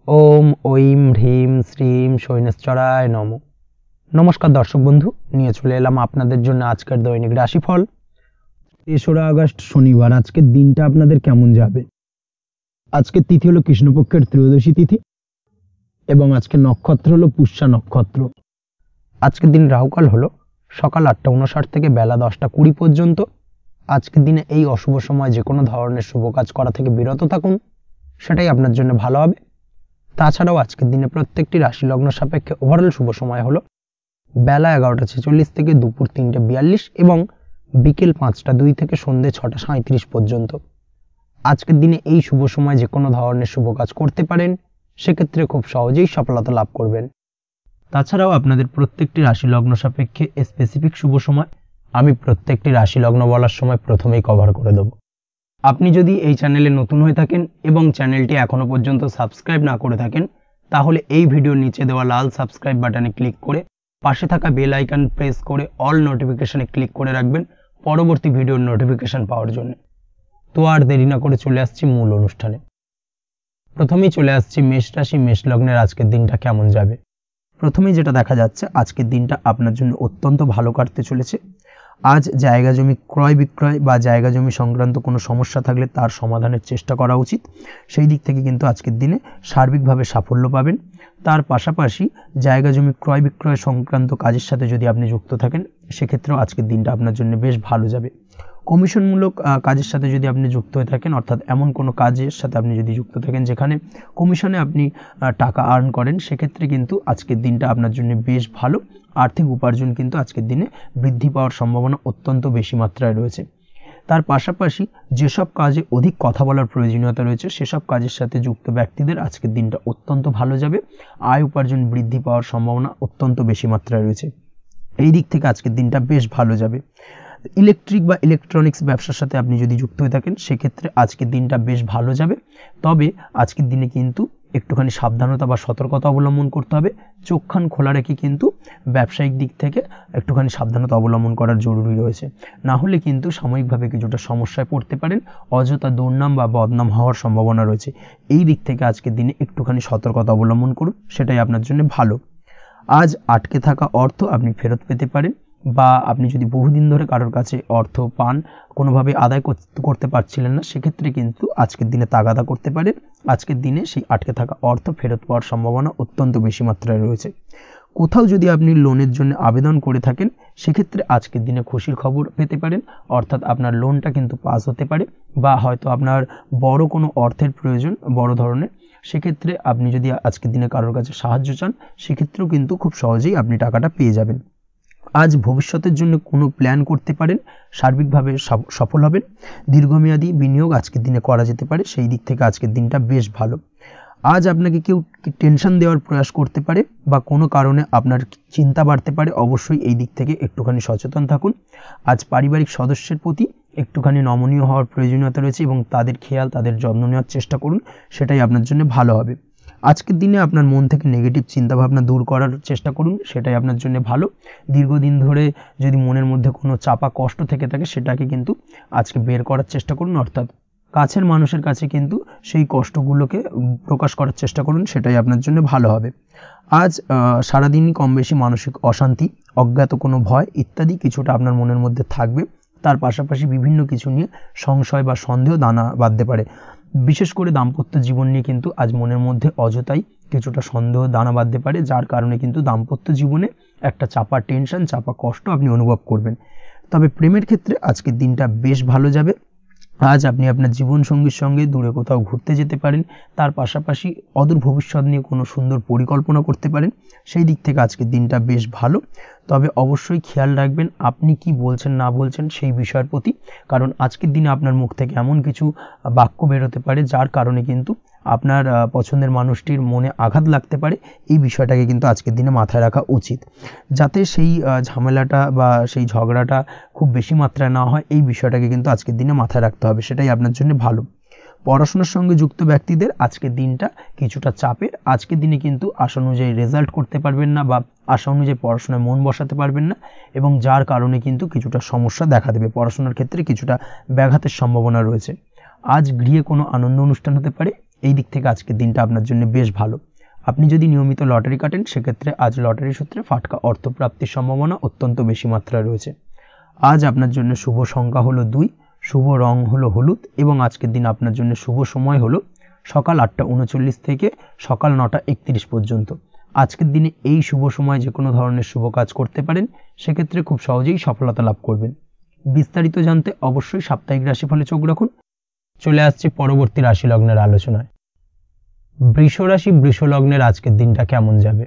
ওম ঐম হ্রিম শ্রীম শৈনেশ্বরায় নম। নমস্কার দর্শক বন্ধু, নিয়ে চলে এলাম আপনাদের জন্য আজকের দৈনিক রাশিফল। 3রা আগস্ট শনিবার। আজকের দিনটা আপনাদের কেমন যাবে? আজকের তিথি হলো কৃষ্ণপক্ষের ত্রয়োদশী তিথি এবং আজকের নক্ষত্র হলো পুষ্যা নক্ষত্র। আজকের দিন রাহুকাল হলো সকাল 8:59 থেকে বেলা 10:20 পর্যন্ত। আজকের দিনে এই অশুভ সময় যে কোনো ধরনের শুভ কাজ করা থেকে বিরত থাকুন, সেটাই আপনার জন্য ভালো হবে। তাছাড়াও আজকের দিনে প্রত্যেকটি রাশি লগ্ন সাপেক্ষে ওভারঅল শুভ সময় হলো বেলা 11:46 থেকে দুপুর 3:42 এবং বিকেল 5:02 থেকে সন্ধ্যে 6:37 পর্যন্ত। আজকের দিনে এই শুভ সময় যে কোনো ধরনের শুভ কাজ করতে পারেন, সেক্ষেত্রে খুব সহজেই সফলতা লাভ করবেন। তাছাড়াও আপনাদের প্রত্যেকটি রাশি লগ্ন সাপেক্ষে স্পেসিফিক শুভ সময় আমি প্রত্যেকটি রাশি লগ্ন বলার সময় প্রথমেই কভার করে দেব। আপনি যদি এই চ্যানেলে নতুন হয়ে থাকেন এবং চ্যানেলটি এখনো পর্যন্ত সাবস্ক্রাইব না করে থাকেন, তাহলে এই ভিডিওর নিচে দেওয়া লাল সাবস্ক্রাইব বাটনে ক্লিক করে পাশে থাকা বেল আইকন প্রেস করে অল নোটিফিকেশনে ক্লিক করে রাখবেন পরবর্তী ভিডিওর নোটিফিকেশন পাওয়ার জন্য। তো আর দেরি না করে চলে আসছি মূল অনুষ্ঠানে। প্রথমেই চলে আসছি মেষ রাশি মেষ লগ্নের আজকের দিনটা কেমন যাবে। প্রথমেই যেটা দেখা যাচ্ছে, আজকের দিনটা আপনার জন্য অত্যন্ত ভালো কাটতে চলেছে। আজ জায়গা জমি ক্রয় বিক্রয় বা জায়গা জমি সংক্রান্ত কোনো সমস্যা থাকলে তার সমাধানের চেষ্টা করা উচিত। সেই দিক থেকে কিন্তু আজকের দিনে সার্বিকভাবে সাফল্য পাবেন। তার পাশাপাশি জায়গা জমি ক্রয় বিক্রয় সংক্রান্ত কাজের সাথে যদি আপনি যুক্ত থাকেন, সেক্ষেত্রেও আজকের দিনটা আপনার জন্য বেশ ভালো যাবে। কমিশনমূলক কাজের সাথে যদি আপনি যুক্ত হয়ে থাকেন, অর্থাৎ এমন কোনো কাজের সাথে আপনি যদি যুক্ত থাকেন যেখানে কমিশনে আপনি টাকা আর্ন করেন, সেক্ষেত্রে কিন্তু আজকের দিনটা আপনার জন্য বেশ ভালো। আর্থিক উপার্জন কিন্তু আজকের দিনে বৃদ্ধি পাওয়ার সম্ভাবনা অত্যন্ত বেশি মাত্রায় রয়েছে। তার পাশাপাশি যেসব কাজে অধিক কথা বলার প্রয়োজনীয়তা রয়েছে, সেসব কাজের সাথে যুক্ত ব্যক্তিদের আজকের দিনটা অত্যন্ত ভালো যাবে। আয় উপার্জন বৃদ্ধি পাওয়ার সম্ভাবনা অত্যন্ত বেশি মাত্রায় রয়েছে। এই দিক থেকে আজকের দিনটা বেশ ভালো যাবে। ইলেকট্রিক বা ইলেকট্রনিক্স ব্যবসার সাথে আপনি যদি যুক্ত হয়ে থাকেন, সেক্ষেত্রে আজকের দিনটা বেশ ভালো যাবে। তবে আজকের দিনে কিন্তু একটুখানি সাবধানতা বা সতর্কতা অবলম্বন করতে হবে। চোখ কান খোলা রেখে কিন্তু ব্যবসায়িক দিক থেকে একটুখানি সাবধানতা অবলম্বন করার জরুরি রয়েছে। না হলে কিন্তু সাময়িকভাবে কিছুটা সমস্যায় পড়তে পারেন, অযথা দুর্নাম বা বদনাম হওয়ার সম্ভাবনা রয়েছে। এই দিক থেকে আজকের দিনে একটুখানি সতর্কতা অবলম্বন করুন, সেটাই আপনার জন্য ভালো। আজ আটকে থাকা অর্থ আপনি ফেরত পেতে পারেন, বা আপনি যদি বহুদিন ধরে কারোর কাছে অর্থ পান, কোনোভাবে আদায় করতে পারছিলেন না, সেক্ষেত্রে কিন্তু আজকের দিনে তাগাদা করতে পারেন। আজকের দিনে সেই আটকে থাকা অর্থ ফেরত পাওয়ার সম্ভাবনা অত্যন্ত বেশি মাত্রায় রয়েছে। কোথাও যদি আপনি লোনের জন্য আবেদন করে থাকেন, সেক্ষেত্রে আজকের দিনে খুশির খবর পেতে পারেন, অর্থাৎ আপনার লোনটা কিন্তু পাস হতে পারে, বা হয়তো আপনার বড় কোনো অর্থের প্রয়োজন বড় ধরনের, সেক্ষেত্রে আপনি যদি আজকের দিনে কারোর কাছে সাহায্য চান, সেক্ষেত্রেও কিন্তু খুব সহজেই আপনি টাকাটা পেয়ে যাবেন। আজ ভবিষ্যতের জন্য কোনো প্ল্যান করতে পারেন, সার্বিকভাবে সফল হবেন। দীর্ঘমেয়াদী বিনিয়োগ আজকের দিনে করা যেতে পারে, সেই দিক থেকে আজকের দিনটা বেশ ভালো। আজ আপনাকে কেউ টেনশন দেওয়ার প্রয়াস করতে পারে বা কোনো কারণে আপনার চিন্তা বাড়তে পারে, অবশ্যই এই দিক থেকে একটুখানি সচেতন থাকুন। আজ পারিবারিক সদস্যের প্রতি একটুখানি নমনীয় হওয়ার প্রয়োজনীয়তা রয়েছে এবং তাদের খেয়াল তাদের যত্ন নেওয়ার চেষ্টা করুন, সেটাই আপনার জন্য ভালো হবে। আজকের দিনে আপনার মন থেকে নেগেটিভ চিন্তাভাবনা দূর করার চেষ্টা করুন, সেটাই আপনার জন্য ভালো। দীর্ঘদিন ধরে যদি মনের মধ্যে কোনো চাপা কষ্ট থেকে থাকে, সেটাকে কিন্তু আজকে বের করার চেষ্টা করুন, অর্থাৎ কাছের মানুষের কাছে কিন্তু সেই কষ্টগুলোকে প্রকাশ করার চেষ্টা করুন, সেটাই আপনার জন্য ভালো হবে। আজ সারাদিনই কম বেশি মানসিক অশান্তি, অজ্ঞাত কোনো ভয় ইত্যাদি কিছুটা আপনার মনের মধ্যে থাকবে। তার পাশাপাশি বিভিন্ন কিছু নিয়ে সংশয় বা সন্দেহ দানা বাঁধতে পারে। বিশেষ করে দাম্পত্য জীবন নিয়ে কিন্তু আজ মনের মধ্যে অযথাই কিছুটা সন্দেহ দানা বাঁধতে পারে, যার কারণে কিন্তু দাম্পত্য জীবনে একটা চাপা টেনশন, চাপা কষ্ট আপনি অনুভব করবেন। তবে প্রেমের ক্ষেত্রে আজকের দিনটা বেশ ভালো যাবে। আজ আপনি আপনার জীবনসঙ্গীর সঙ্গে দূরে কোথাও ঘুরতে যেতে পারেন, তার পাশাপাশি অদূর ভবিষ্যৎ নিয়ে কোনো সুন্দর পরিকল্পনা করতে পারেন। সেই দিক থেকে আজকের দিনটা বেশ ভালো। তবে অবশ্যই খেয়াল রাখবেন আপনি কি বলছেন না বলছেন সেই বিষয়ের প্রতি, কারণ আজকের দিনে আপনার মুখ থেকে এমন কিছু বাক্য বেরোতে পারে যার কারণে কিন্তু আপনার পছন্দের মানুষটির মনে আঘাত লাগতে পারে। এই বিষয়টাকে কিন্তু আজকের দিনে মাথায় রাখা উচিত, যাতে সেই ঝামেলাটা বা সেই ঝগড়াটা খুব বেশি মাত্রায় না হয়। এই বিষয়টাকে কিন্তু আজকের দিনে মাথায় রাখতে হবে, সেটাই আপনার জন্য ভালো। পড়াশোনার সঙ্গে যুক্ত ব্যক্তিদের আজকের দিনটা কিছুটা চাপের। আজকের দিনে কিন্তু আশা অনুযায়ী রেজাল্ট করতে পারবেন না বা আশা অনুযায়ী পড়াশোনায় মন বসাতে পারবেন না, এবং যার কারণে কিন্তু কিছুটা সমস্যা দেখা দেবে। পড়াশোনার ক্ষেত্রে কিছুটা ব্যাঘাতের সম্ভাবনা রয়েছে। আজ গৃহে কোনো আনন্দ অনুষ্ঠান হতে পারে, এই দিক থেকে আজকের দিনটা আপনার জন্য বেশ ভালো। আপনি যদি নিয়মিত লটারি কাটেন সেক্ষেত্রে আজ লটারি সূত্রে ফাটকা অর্থপ্রাপ্তির সম্ভাবনা অত্যন্ত বেশি মাত্রায় রয়েছে। আজ আপনার জন্য শুভ সংখ্যা হলো 2, শুভ রং হলো হলুদ এবং আজকের দিন আপনার জন্য শুভ সময় হলো সকাল 8:39 থেকে সকাল 9:31 পর্যন্ত। আজকের দিনে এই শুভ সময় যে কোনো ধরনের শুভ কাজ করতে পারেন, সেক্ষেত্রে খুব সহজেই সফলতা লাভ করবেন। বিস্তারিত জানতে অবশ্যই সাপ্তাহিক রাশিফলে চোখ রাখুন। চলে আসছে পরবর্তী রাশি লগ্নের আলোচনায়। বৃষ রাশি বৃষ লগ্নের আজকের দিনটা কেমন যাবে?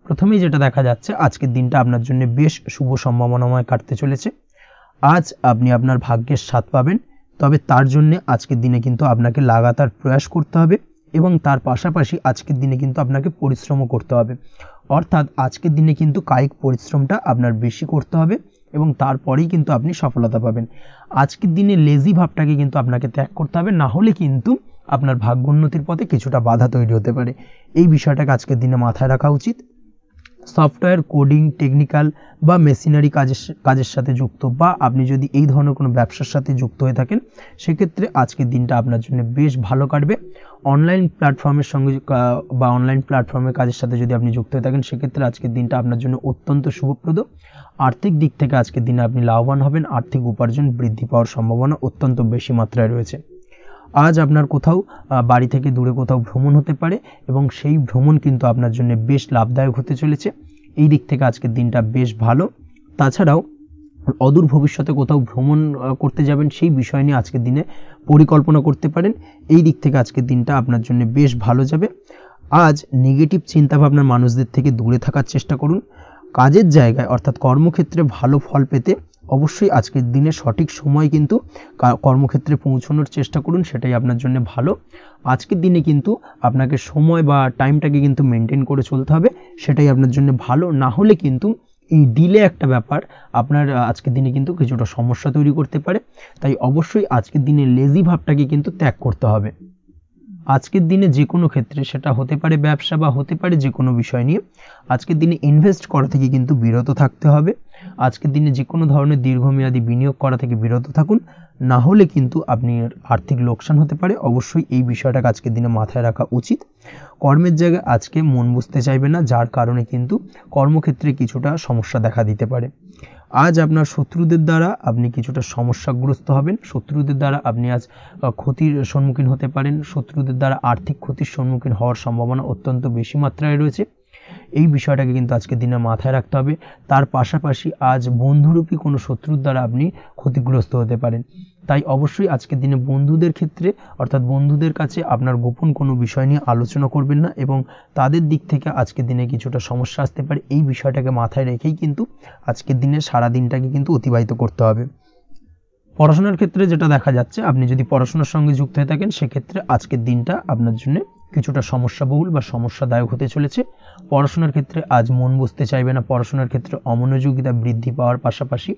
প্রথমেই যেটা দেখা যাচ্ছে, আজকের দিনটা আপনার জন্য বেশ শুভ সম্ভাবনাময় কাটতে চলেছে। আজ আপনি আপনার ভাগ্যের স্বাদ পাবেন, তবে তার জন্য আজকের দিনে কিন্তু আপনাকে লাগাতার প্রয়াস করতে হবে এবং তার পাশাপাশি আজকের দিনে কিন্তু আপনাকে পরিশ্রমও করতে হবে। অর্থাৎ আজকের দিনে কিন্তু কায়িক পরিশ্রমটা আপনার বেশি করতে হবে এবং তারপরেই কিন্তু আপনি সফলতা পাবেন। আজকের দিনে লেজি ভাবটাকে কিন্তু আপনাকে ত্যাগ করতে হবে, না হলে কিন্তু আপনার ভাগ্য উন্নতির পথে কিছুটা বাধা তৈরি হতে পারে। এই বিষয়টাকে আজকের দিনে মাথায় রাখা উচিত। সফটওয়্যার কোডিং, টেকনিক্যাল বা মেশিনারি কাজের সাথে যুক্ত বা আপনি যদি এই ধরনের কোনো ব্যবসার সাথে যুক্ত হয়ে থাকেন, সেক্ষেত্রে আজকের দিনটা আপনার জন্য বেশ ভালো কাটবে। অনলাইন প্ল্যাটফর্মের সঙ্গে বা অনলাইন প্ল্যাটফর্মের কাজের সাথে যদি আপনি যুক্ত হয়ে থাকেন, সেক্ষেত্রে আজকের দিনটা আপনার জন্য অত্যন্ত শুভপ্রদ। আর্থিক দিক থেকে আজকের দিনে আপনি লাভবান হবেন, আর্থিক উপার্জন বৃদ্ধি পাওয়ার সম্ভাবনা অত্যন্ত বেশি মাত্রায় রয়েছে। আজ আপনার কোথাও বাড়ি থেকে দূরে কোথাও ভ্রমণ হতে পারে এবং সেই ভ্রমণ কিন্তু আপনার জন্য বেশ লাভদায়ক হতে চলেছে। এই দিক থেকে আজকের দিনটা বেশ ভালো। তাছাড়াও অদূর ভবিষ্যতে কোথাও ভ্রমণ করতে যাবেন, সেই বিষয় নিয়ে আজকের দিনে পরিকল্পনা করতে পারেন। এই দিক থেকে আজকের দিনটা আপনার জন্য বেশ ভালো যাবে। আজ নেগেটিভ চিন্তাভাবনার মানুষদের থেকে দূরে থাকার চেষ্টা করুন। কাজের জায়গায় অর্থাৎ কর্মক্ষেত্রে ভালো ফল পেতে অবশ্যই আজকের দিনে সঠিক সময় কিন্তু কর্মক্ষেত্রে পৌঁছানোর চেষ্টা করুন, সেটাই আপনার জন্য ভালো। আজকের দিনে কিন্তু আপনাকে সময় বা টাইমটাকে কিন্তু মেনটেন করে চলতে হবে, সেটাই আপনার জন্য ভালো। না হলে কিন্তু এই ডিলে একটা ব্যাপার আপনার আজকের দিনে কিন্তু কিছুটা সমস্যা তৈরি করতে পারে। তাই অবশ্যই আজকের দিনে লেজি ভাবটাকে কিন্তু ত্যাগ করতে হবে। আজকের দিনে যে কোনো ক্ষেত্রে, সেটা হতে পারে ব্যবসা বা হতে পারে যে কোনো বিষয় নিয়ে, আজকের দিনে ইনভেস্ট করা থেকে কিন্তু বিরত থাকতে হবে। আজকের দিনে যে কোনো ধরনের দীর্ঘমেয়াদী বিনিয়োগ করা থেকে বিরত থাকুন, না হলে কিন্তু আপনি আর্থিক লোকসান হতে পারে। অবশ্যই এই বিষয়টাকে আজকের দিনে মাথায় রাখা উচিত। কর্মের জায়গায় আজকে মন বসতে চাইবে না, যার কারণে কিন্তু কর্মক্ষেত্রে কিছুটা সমস্যা দেখা দিতে পারে। আজ আপনার শত্রুদের দ্বারা আপনি কিছুটা সমস্যাগ্রস্ত হবেন। শত্রুদের দ্বারা আপনি আজ ক্ষতির সম্মুখীন হতে পারেন। শত্রুদের দ্বারা আর্থিক ক্ষতির সম্মুখীন হওয়ার সম্ভাবনা অত্যন্ত বেশি মাত্রায় রয়েছে। এই বিষয়টাকে কিন্তু আজকের দিনে মাথায় রাখতে হবে। তার পাশাপাশি আজ বন্ধুরূপী কোনো শত্রুর দ্বারা আপনি ক্ষতিগ্রস্ত হতে পারেন। তাই অবশ্যই আজকের দিনে বন্ধুদের ক্ষেত্রে অর্থাৎ বন্ধুদের কাছে আপনার গোপন কোনো বিষয় নিয়ে আলোচনা করবেন না এবং তাদের দিক থেকে আজকের দিনে কিছুটা সমস্যা আসতে পারে। এই বিষয়টাকে মাথায় রেখেই কিন্তু আজকের দিনে সারা দিনটাকে কিন্তু অতিবাহিত করতে হবে। পড়াশোনার ক্ষেত্রে যেটা দেখা যাচ্ছে, আপনি যদি পড়াশোনার সঙ্গে যুক্ত হয়ে থাকেন, সেক্ষেত্রে আজকের দিনটা আপনার জন্য কিছুটা সমস্যাবহুল বা সমস্যাদায়ক হতে চলেছে। পড়াশোনার ক্ষেত্রে আজ মন বসতে চাইবে না। পড়াশোনার ক্ষেত্রে অমনোযোগিতা বৃদ্ধি পাওয়ার পাশাপাশি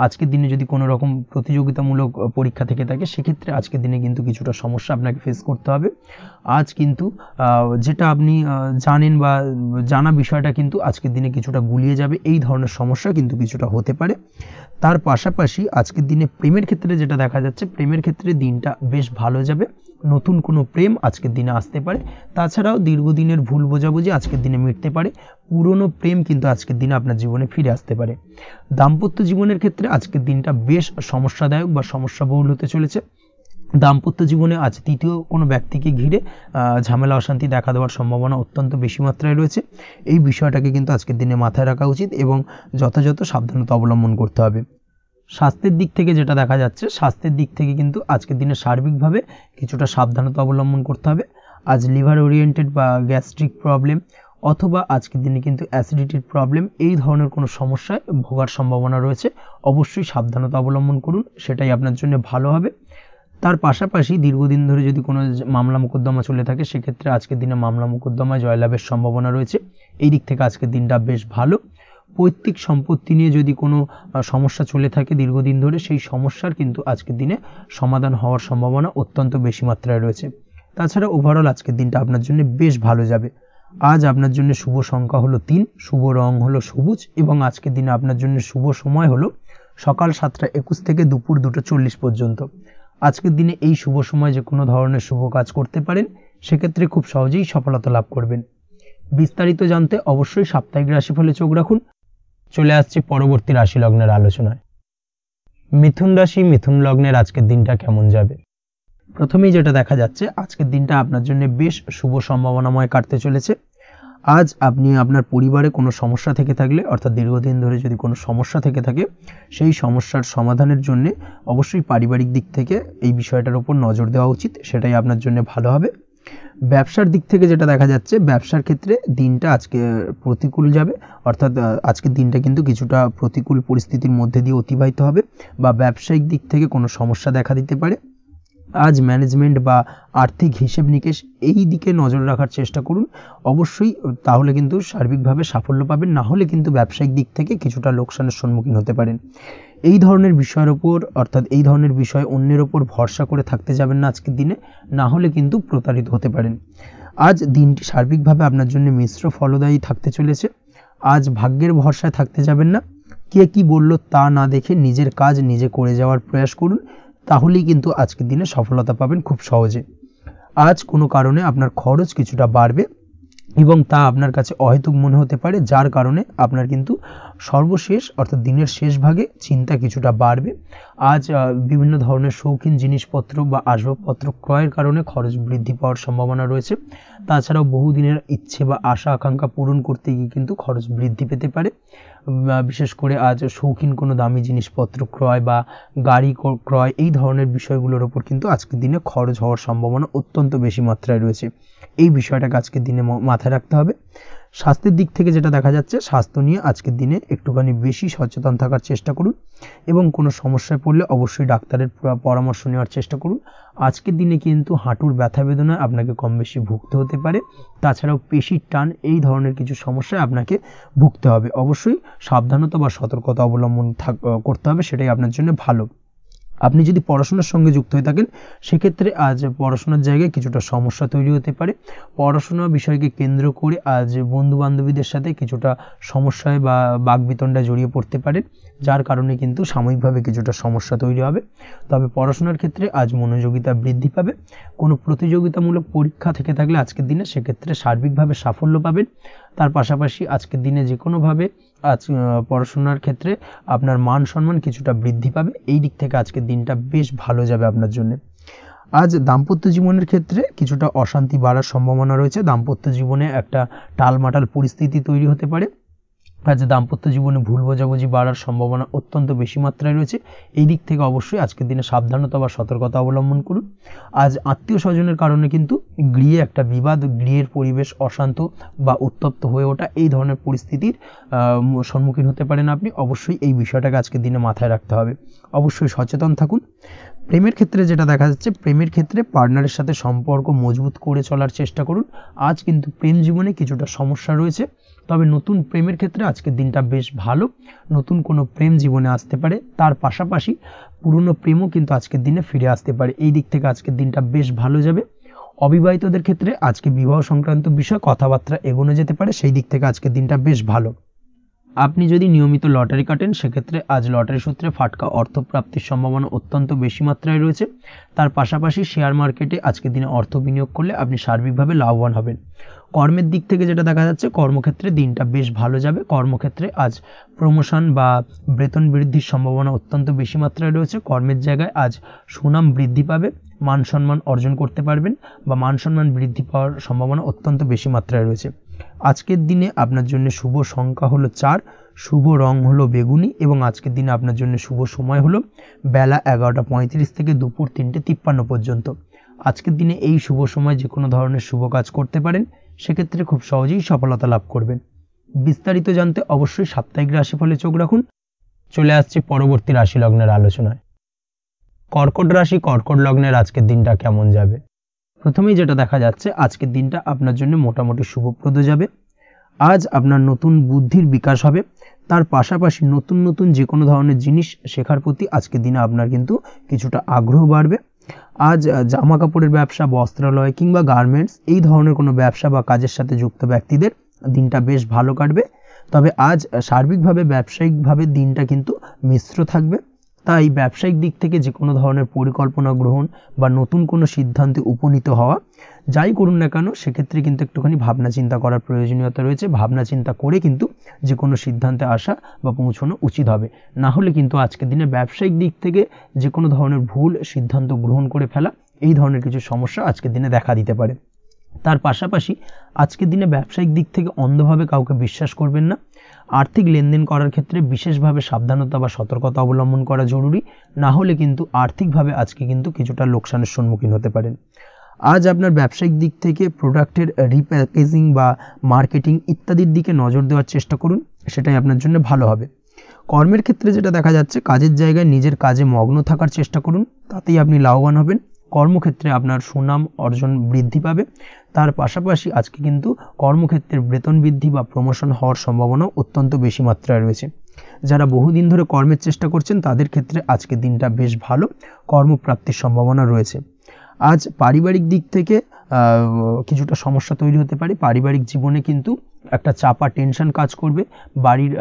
আজকের দিনে যদি কোনো রকম প্রতিযোগিতামূলক পরীক্ষা থেকে থাকে, সেক্ষেত্রে আজকের দিনে কিন্তু কিছুটা সমস্যা আপনাকে ফেস করতে হবে। আজ কিন্তু যেটা আপনি জানেন বা জানা বিষয়টা কিন্তু আজকের দিনে কিছুটা গুলিয়ে যাবে। এই ধরনের সমস্যা কিন্তু কিছুটা হতে পারে। তার পাশাপাশি আজকের দিনে প্রেমের ক্ষেত্রে যেটা দেখা যাচ্ছে, প্রেমের ক্ষেত্রে দিনটা বেশ ভালো যাবে। নতুন কোনো প্রেম আজকের দিনে আসতে পারে। তাছাড়াও দীর্ঘদিনের ভুল বোঝাবুঝি আজকের দিনে মিটতে পারে। পুরনো প্রেম কিন্তু আজকের দিনে আপনার জীবনে ফিরে আসতে পারে। দাম্পত্য জীবনের ক্ষেত্রে আজকের দিনটা বেশ সমস্যাদায়ক বা সমস্যাবহুল হতে চলেছে। দাম্পত্য জীবনে আজ তৃতীয় কোনো ব্যক্তিকে ঘিরে ঝামেলা অশান্তি দেখা দেওয়ার সম্ভাবনা অত্যন্ত বেশি মাত্রায় রয়েছে। এই বিষয়টাকে কিন্তু আজকের দিনে মাথায় রাখা উচিত এবং যথাযথ সাবধানতা অবলম্বন করতে হবে। স্বাস্থ্যের দিক থেকে যেটা দেখা যাচ্ছে, স্বাস্থ্যের দিক থেকে কিন্তু আজকের দিনে সার্বিকভাবে কিছুটা সাবধানতা অবলম্বন করতে হবে। আজ লিভার ওরিয়েন্টেড বা গ্যাস্ট্রিক প্রবলেম অথবা আজকের দিনে কিন্তু অ্যাসিডিটির প্রবলেম, এই ধরনের কোনো সমস্যায় ভোগার সম্ভাবনা রয়েছে। অবশ্যই সাবধানতা অবলম্বন করুন, সেটাই আপনার জন্য ভালো হবে। তার পাশাপাশি দীর্ঘদিন ধরে যদি কোনো মামলা মোকদ্দমা চলে থাকে, সেক্ষেত্রে আজকের দিনে মামলা মোকদ্দমায় জয়লাভের সম্ভাবনা রয়েছে। এই দিক থেকে আজকের দিনটা বেশ ভালো। পৈতৃক সম্পত্তি নিয়ে যদি কোনো সমস্যা চলে থাকে দীর্ঘদিন ধরে, সেই সমস্যার কিন্তু আজকের দিনে সমাধান হওয়ার সম্ভাবনা অত্যন্ত বেশি মাত্রায় রয়েছে। তাছাড়া ওভারঅল আজকের দিনটা আপনার জন্য বেশ ভালো যাবে। আজ আপনার জন্য শুভ সংখ্যা হলো 3, শুভ রং হলো সবুজ এবং আজকের দিনে আপনার জন্য শুভ সময় হলো সকাল 7:21 থেকে দুপুর 2:40 পর্যন্ত। আজকের দিনে এই শুভ সময় যে কোনো ধরনের শুভ কাজ করতে পারেন, সেক্ষেত্রে খুব সহজেই সফলতা লাভ করবেন। বিস্তারিত জানতে অবশ্যই সাপ্তাহিক রাশিফলে চোখ রাখুন। চলে আসছি পরবর্তী রাশি লগ্নের আলোচনায়। মিথুন রাশি, মিথুন লগ্নের আজকের দিনটা কেমন যাবে? প্রথমেই যেটা দেখা যাচ্ছে, আজকের দিনটা আপনার জন্য বেশ শুভ সম্ভাবনাময় কাটতে চলেছে। আজ আপনি আপনার পরিবারে কোনো সমস্যা থেকে থাকলে, অর্থাৎ দীর্ঘদিন ধরে যদি কোনো সমস্যা থেকে থাকে, সেই সমস্যার সমাধানের জন্য অবশ্যই পারিবারিক দিক থেকে এই বিষয়টার উপর নজর দেওয়া উচিত, সেটাই আপনার জন্য ভালো হবে। ব্যবসার দিক থেকে যেটা দেখা যাচ্ছে, ব্যবসার ক্ষেত্রে দিনটা আজকে প্রতিকূল যাবে, অর্থাৎ আজকের দিনটা কিন্তু কিছুটা প্রতিকূল পরিস্থিতির মধ্যে দিয়ে অতিবাহিত হবে বা ব্যবসায়িক দিক থেকে কোনো সমস্যা দেখা দিতে পারে। আজ ম্যানেজমেন্ট বা আর্থিক হিসেব নিকেশ এই দিকে নজর রাখার চেষ্টা করুন অবশ্যই, তাহলে কিন্তু সার্বিকভাবে সাফল্য পাবেন, না হলে কিন্তু ব্যবসায়িক দিক থেকে কিছুটা লোকসানের সম্মুখীন হতে পারেন। এই ধরনের বিষয়ের ওপর, অর্থাৎ এই ধরনের বিষয় অন্যের ওপর ভরসা করে থাকতে যাবেন না আজকের দিনে, না হলে কিন্তু প্রতারিত হতে পারেন। আজ দিনটি সার্বিকভাবে আপনার জন্য মিশ্র ফলদায়ী থাকতে চলেছে। আজ ভাগ্যের ভরসায় থাকতে যাবেন না, কে কি বলল তা না দেখে নিজের কাজ নিজে করে যাওয়ার প্রয়াস করুন, তাহলেই কিন্তু আজকের দিনে সফলতা পাবেন খুব সহজে। আজ কোনো কারণে আপনার খরচ কিছুটা বাড়বে এবং তা আপনার কাছে অহেতুক মনে হতে পারে, যার কারণে আপনার কিন্তু সর্বশেষ অর্থাৎ দিনের শেষ ভাগে চিন্তা কিছুটা বাড়বে। আজ বিভিন্ন ধরনের শৌখিন জিনিসপত্র বা আসবাবপত্র ক্রয়ের কারণে খরচ বৃদ্ধি পাওয়ার সম্ভাবনা রয়েছে। তাছাড়াও বহুদিনের ইচ্ছে বা আশা আকাঙ্ক্ষা পূরণ করতে গিয়ে কিন্তু খরচ বৃদ্ধি পেতে পারে। বিশেষ করে আজ শৌখিন কোনো দামি জিনিসপত্র ক্রয় বা গাড়ি ক্রয় এই ধরনের বিষয়গুলোর ওপর কিন্তু আজকের দিনে খরচ হওয়ার সম্ভাবনা অত্যন্ত বেশি মাত্রায় রয়েছে। এই বিষয়টাকে আজকের দিনে মাথায় রাখতে হবে। স্বাস্থ্যের দিক থেকে যেটা দেখা যাচ্ছে, স্বাস্থ্য নিয়ে আজকের দিনে একটুখানি বেশি সচেতন থাকার চেষ্টা করুন এবং কোনো সমস্যায় পড়লে অবশ্যই ডাক্তারের পরামর্শ নেওয়ার চেষ্টা করুন। আজকের দিনে কিন্তু হাঁটুর ব্যথা বেদনায় আপনাকে কম বেশি ভুগতে হতে পারে, তাছাড়াও পেশির টান এই ধরনের কিছু সমস্যায় আপনাকে ভুগতে হবে। অবশ্যই সাবধানতা বা সতর্কতা অবলম্বন করতে হবে, সেটাই আপনার জন্য ভালো। আপনি যদি পড়াশোনার সঙ্গে যুক্ত হয়ে থাকেন, সেক্ষেত্রে আজ পড়াশোনার জায়গায় কিছুটা সমস্যা তৈরি হতে পারে। পড়াশোনা বিষয়কে কেন্দ্র করে আজ বন্ধু বান্ধবীদের সাথে কিছুটা সমস্যায় বা বাকবিতণ্ডায় জড়িয়ে পড়তে পারেন, যার কারণে কিন্তু সাময়িকভাবে কিছুটা সমস্যা তৈরি হবে। তবে পড়াশোনার ক্ষেত্রে আজ মনোযোগিতা বৃদ্ধি পাবে। কোনো প্রতিযোগিতামূলক পরীক্ষা থেকে থাকলে আজকের দিনে সেক্ষেত্রে সার্বিকভাবে সাফল্য পাবেন। তার পাশাপাশি আজকের দিনে যে কোনোভাবে আজ পড়াশোনার ক্ষেত্রে আপনার মান সম্মান কিছুটা বৃদ্ধি পাবে। এই দিক থেকে আজকের দিনটা বেশ ভালো যাবে আপনার জন্য। আজ দাম্পত্য জীবনের ক্ষেত্রে কিছুটা অশান্তি বাড়ার সম্ভাবনা রয়েছে। দাম্পত্য জীবনে একটা টালমাটাল পরিস্থিতি তৈরি হতে পারে। আজ দাম্পত্য জীবনে ভুল বোঝাবুঝি বাড়ার সম্ভাবনা অত্যন্ত বেশি মাত্রায় রয়েছে। এই দিক থেকে অবশ্যই আজকের দিনে সাবধানতা বা সতর্কতা অবলম্বন করুন। আজ আত্মীয় স্বজনের কারণে কিন্তু গৃহে একটা বিবাদ, গৃহের পরিবেশ অশান্ত বা উত্তপ্ত হয়ে ওঠা এই ধরনের পরিস্থিতির সম্মুখীন হতে পারেন আপনি। অবশ্যই এই বিষয়টাকে আজকের দিনে মাথায় রাখতে হবে। অবশ্যই সচেতন থাকুন। প্রেমের ক্ষেত্রে যেটা দেখা যাচ্ছে, প্রেমের ক্ষেত্রে পার্টনারের সাথে সম্পর্ক মজবুত করে চলার চেষ্টা করুন। আজ কিন্তু প্রেম জীবনে কিছুটা সমস্যা রয়েছে, তবে নতুন প্রেমের ক্ষেত্রে আজকের দিনটা বেশ ভালো। নতুন কোনো প্রেম জীবনে আসতে পারে, তার পাশাপাশি পুরনো প্রেমও কিন্তু আজকের দিনে ফিরে আসতে পারে। এই দিক থেকে আজকের দিনটা বেশ ভালো যাবে। অবিবাহিতদের ক্ষেত্রে আজকে বিবাহ সংক্রান্ত বিষয় কথাবার্তা এগোনো যেতে পারে, সেই দিক থেকে আজকের দিনটা বেশ ভালো। আপনি যদি নিয়মিত লটারি কাটেন, সেক্ষেত্রে আজ লটারি সূত্রে ফাটকা অর্থপ্রাপ্তির সম্ভাবনা অত্যন্ত বেশি মাত্রায় রয়েছে। তার পাশাপাশি শেয়ার মার্কেটে আজকের দিনে অর্থ বিনিয়োগ করলে আপনি সার্বিকভাবে লাভবান হবেন। কর্মের দিক থেকে যেটা দেখা যাচ্ছে, কর্মক্ষেত্রে দিনটা বেশ ভালো যাবে। কর্মক্ষেত্রে আজ প্রমোশন বা বেতন বৃদ্ধির সম্ভাবনা অত্যন্ত বেশি মাত্রায় রয়েছে। কর্মের জায়গায় আজ সুনাম বৃদ্ধি পাবে, মান সম্মান অর্জন করতে পারবেন বা মান সম্মান বৃদ্ধি পাওয়ার সম্ভাবনা অত্যন্ত বেশি মাত্রায় রয়েছে। আজকের দিনে আপনার জন্য শুভ সংখ্যা হলো 4, শুভ রং হলো বেগুনি এবং আজকের দিনে আপনার জন্য শুভ সময় হলো বেলা 11:35 থেকে দুপুর 3:53 পর্যন্ত। আজকের দিনে এই শুভ সময় যে কোনো ধরনের শুভ কাজ করতে পারেন, সেক্ষেত্রে খুব সহজেই সফলতা লাভ করবেন। বিস্তারিত জানতে অবশ্যই সাপ্তাহিক রাশিফলে চোখ রাখুন। চলে আসছি পরবর্তী রাশি লগ্নের আলোচনায়। কর্কট রাশি, কর্কট লগ্নের আজকের দিনটা কেমন যাবে? প্রথমেই যেটা দেখা যাচ্ছে, আজকের দিনটা আপনার জন্য মোটামুটি শুভপ্রদ যাবে। আজ আপনার নতুন বুদ্ধির বিকাশ হবে, তার পাশাপাশি নতুন নতুন যে কোনো ধরনের জিনিস শেখার প্রতি আজকের দিনে আপনার কিন্তু কিছুটা আগ্রহ বাড়বে। আজ জামা কাপড়ের ব্যবসা, বস্ত্রালয় কিংবা গার্মেন্টস এই ধরনের কোনো ব্যবসা বা কাজের সাথে যুক্ত ব্যক্তিদের দিনটা বেশ ভালো কাটবে। তবে আজ সার্বিকভাবে ব্যবসায়িকভাবে দিনটা কিন্তু মিশ্র থাকবে। তাই ব্যবসায়িক দিক থেকে যে কোনো ধরনের পরিকল্পনা গ্রহণ বা নতুন কোনো সিদ্ধান্তে উপনীত হওয়া, যাই করুন না কেন সেক্ষেত্রে কিন্তু একটুখানি ভাবনা চিন্তা করার প্রয়োজনীয়তা রয়েছে। ভাবনা চিন্তা করে কিন্তু যে কোনো সিদ্ধান্তে আসা বা পৌঁছানো উচিত হবে, না হলে কিন্তু আজকের দিনে ব্যবসায়িক দিক থেকে যে কোনো ধরনের ভুল সিদ্ধান্ত গ্রহণ করে ফেলা, এই ধরনের কিছু সমস্যা আজকের দিনে দেখা দিতে পারে। তার পাশাপাশি আজকের দিনে ব্যবসায়িক দিক থেকে অন্ধভাবে কাউকে বিশ্বাস করবেন না। আর্থিক লেনদেন করার ক্ষেত্রে বিশেষভাবে সাবধানতা বা সতর্কতা অবলম্বন করা জরুরি, না হলে কিন্তু আর্থিকভাবে আজকে কিন্তু কিছুটা লোকসানের সম্মুখীন হতে পারেন। আজ আপনার ব্যবসায়িক দিক থেকে প্রোডাক্টের রিপ্যাকেজিং বা মার্কেটিং ইত্যাদির দিকে নজর দেওয়ার চেষ্টা করুন, সেটাই আপনার জন্য ভালো হবে। কর্মের ক্ষেত্রে যেটা দেখা যাচ্ছে, কাজের জায়গায় নিজের কাজে মগ্ন থাকার চেষ্টা করুন, তাতেই আপনি লাভবান হবেন। কর্মক্ষেত্রে আপনার সুনাম অর্জন বৃদ্ধি পাবে। তার পাশাপাশি আজকে কিন্তু কর্মক্ষেত্রের বেতন বৃদ্ধি বা প্রমোশন হওয়ার সম্ভাবনা অত্যন্ত বেশি মাত্রায় রয়েছে। যারা বহুদিন ধরে কর্মের চেষ্টা করছেন তাদের ক্ষেত্রে আজকের দিনটা বেশ ভালো, কর্মপ্রাপ্তির সম্ভাবনা রয়েছে। আজ পারিবারিক দিক থেকে কিছুটা সমস্যা তৈরি হতে পারে। পারিবারিক জীবনে কিন্তু একটা চাপা টেনশন কাজ করবে। বাড়ির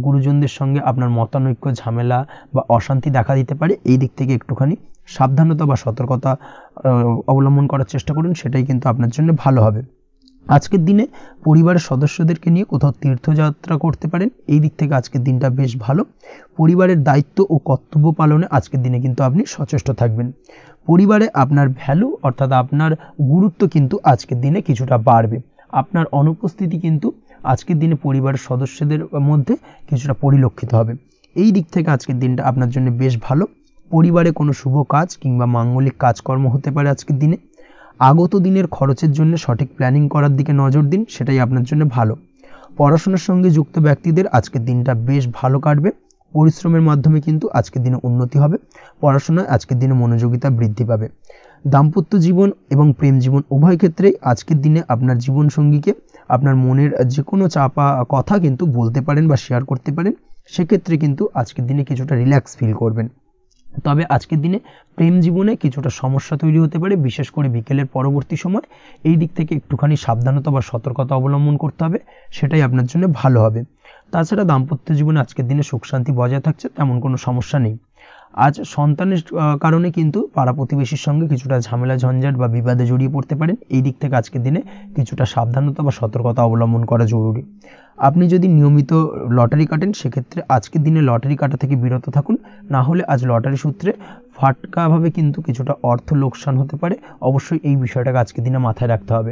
গুরুজনদের সঙ্গে আপনার মতানৈক্য, ঝামেলা বা অশান্তি দেখা দিতে পারে। এই দিক থেকে একটুখানি সাবধানতা বা সতর্কতা অবলম্বন করার চেষ্টা করুন, সেটাই কিন্তু আপনার জন্য ভালো হবে। আজকের দিনে পরিবারের সদস্যদেরকে নিয়ে কোথাও তীর্থযাত্রা করতে পারেন, এই দিক থেকে আজকের দিনটা বেশ ভালো। পরিবারের দায়িত্ব ও কর্তব্য পালনে আজকের দিনে কিন্তু আপনি সচেষ্ট থাকবেন। পরিবারে আপনার ভ্যালু অর্থাৎ আপনার গুরুত্ব কিন্তু আজকের দিনে কিছুটা বাড়বে। আপনার অনুপস্থিতি কিন্তু আজকের দিনে পরিবারের সদস্যদের মধ্যে কিছুটা পরিলক্ষিত হবে। এই দিক থেকে আজকের দিনটা আপনার জন্য বেশ ভালো। পরিবারে কোনো শুভ কাজ কিংবা মাঙ্গলিক কাজকর্ম হতে পারে আজকের দিনে। আগত দিনের খরচের জন্য সঠিক প্ল্যানিং করার দিকে নজর দিন, সেটাই আপনার জন্য ভালো। পড়াশোনার সঙ্গে যুক্ত ব্যক্তিদের আজকের দিনটা বেশ ভালো কাটবে। পরিশ্রমের মাধ্যমে কিন্তু আজকের দিনে উন্নতি হবে। পড়াশোনায় আজকের দিনে মনোযোগিতা বৃদ্ধি পাবে। দাম্পত্য জীবন এবং প্রেম জীবন উভয় ক্ষেত্রেই আজকের দিনে আপনার জীবনসঙ্গীকে আপনার মনের যে কোনো চাপা কথা কিন্তু বলতে পারেন বা শেয়ার করতে পারেন। সেক্ষেত্রে কিন্তু আজকের দিনে কিছুটা রিল্যাক্স ফিল করবেন। তবে আজকের দিনে প্রেম জীবনে কিছুটা সমস্যা তৈরি হতে পারে, বিশেষ করে বিকেলের পরবর্তী সময়। এই দিক থেকে একটুখানি সাবধানতা বা সতর্কতা অবলম্বন করতে হবে, সেটাই আপনার জন্য ভালো হবে। তাছাড়া দাম্পত্য জীবনে আজকের দিনে সুখ শান্তি বজায় থাকছে, তেমন কোনো সমস্যা নেই। আজ সন্তানের কারণে কিন্তু পাড়া প্রতিবেশীর সঙ্গে কিছুটা ঝামেলা ঝঞ্ঝাট বা বিবাদে জড়িয়ে পড়তে পারেন। এই দিক থেকে আজকের দিনে কিছুটা সাবধানতা বা সতর্কতা অবলম্বন করা জরুরি। আপনি যদি নিয়মিত লটারি কাটেন সেক্ষেত্রে আজকের দিনে লটারি কাটা থেকে বিরত থাকুন, না হলে আজ লটারি সূত্রে ফাটকাভাবে কিন্তু কিছুটা অর্থ লোকসান হতে পারে। অবশ্যই এই বিষয়টাকে আজকের দিনে মাথায় রাখতে হবে।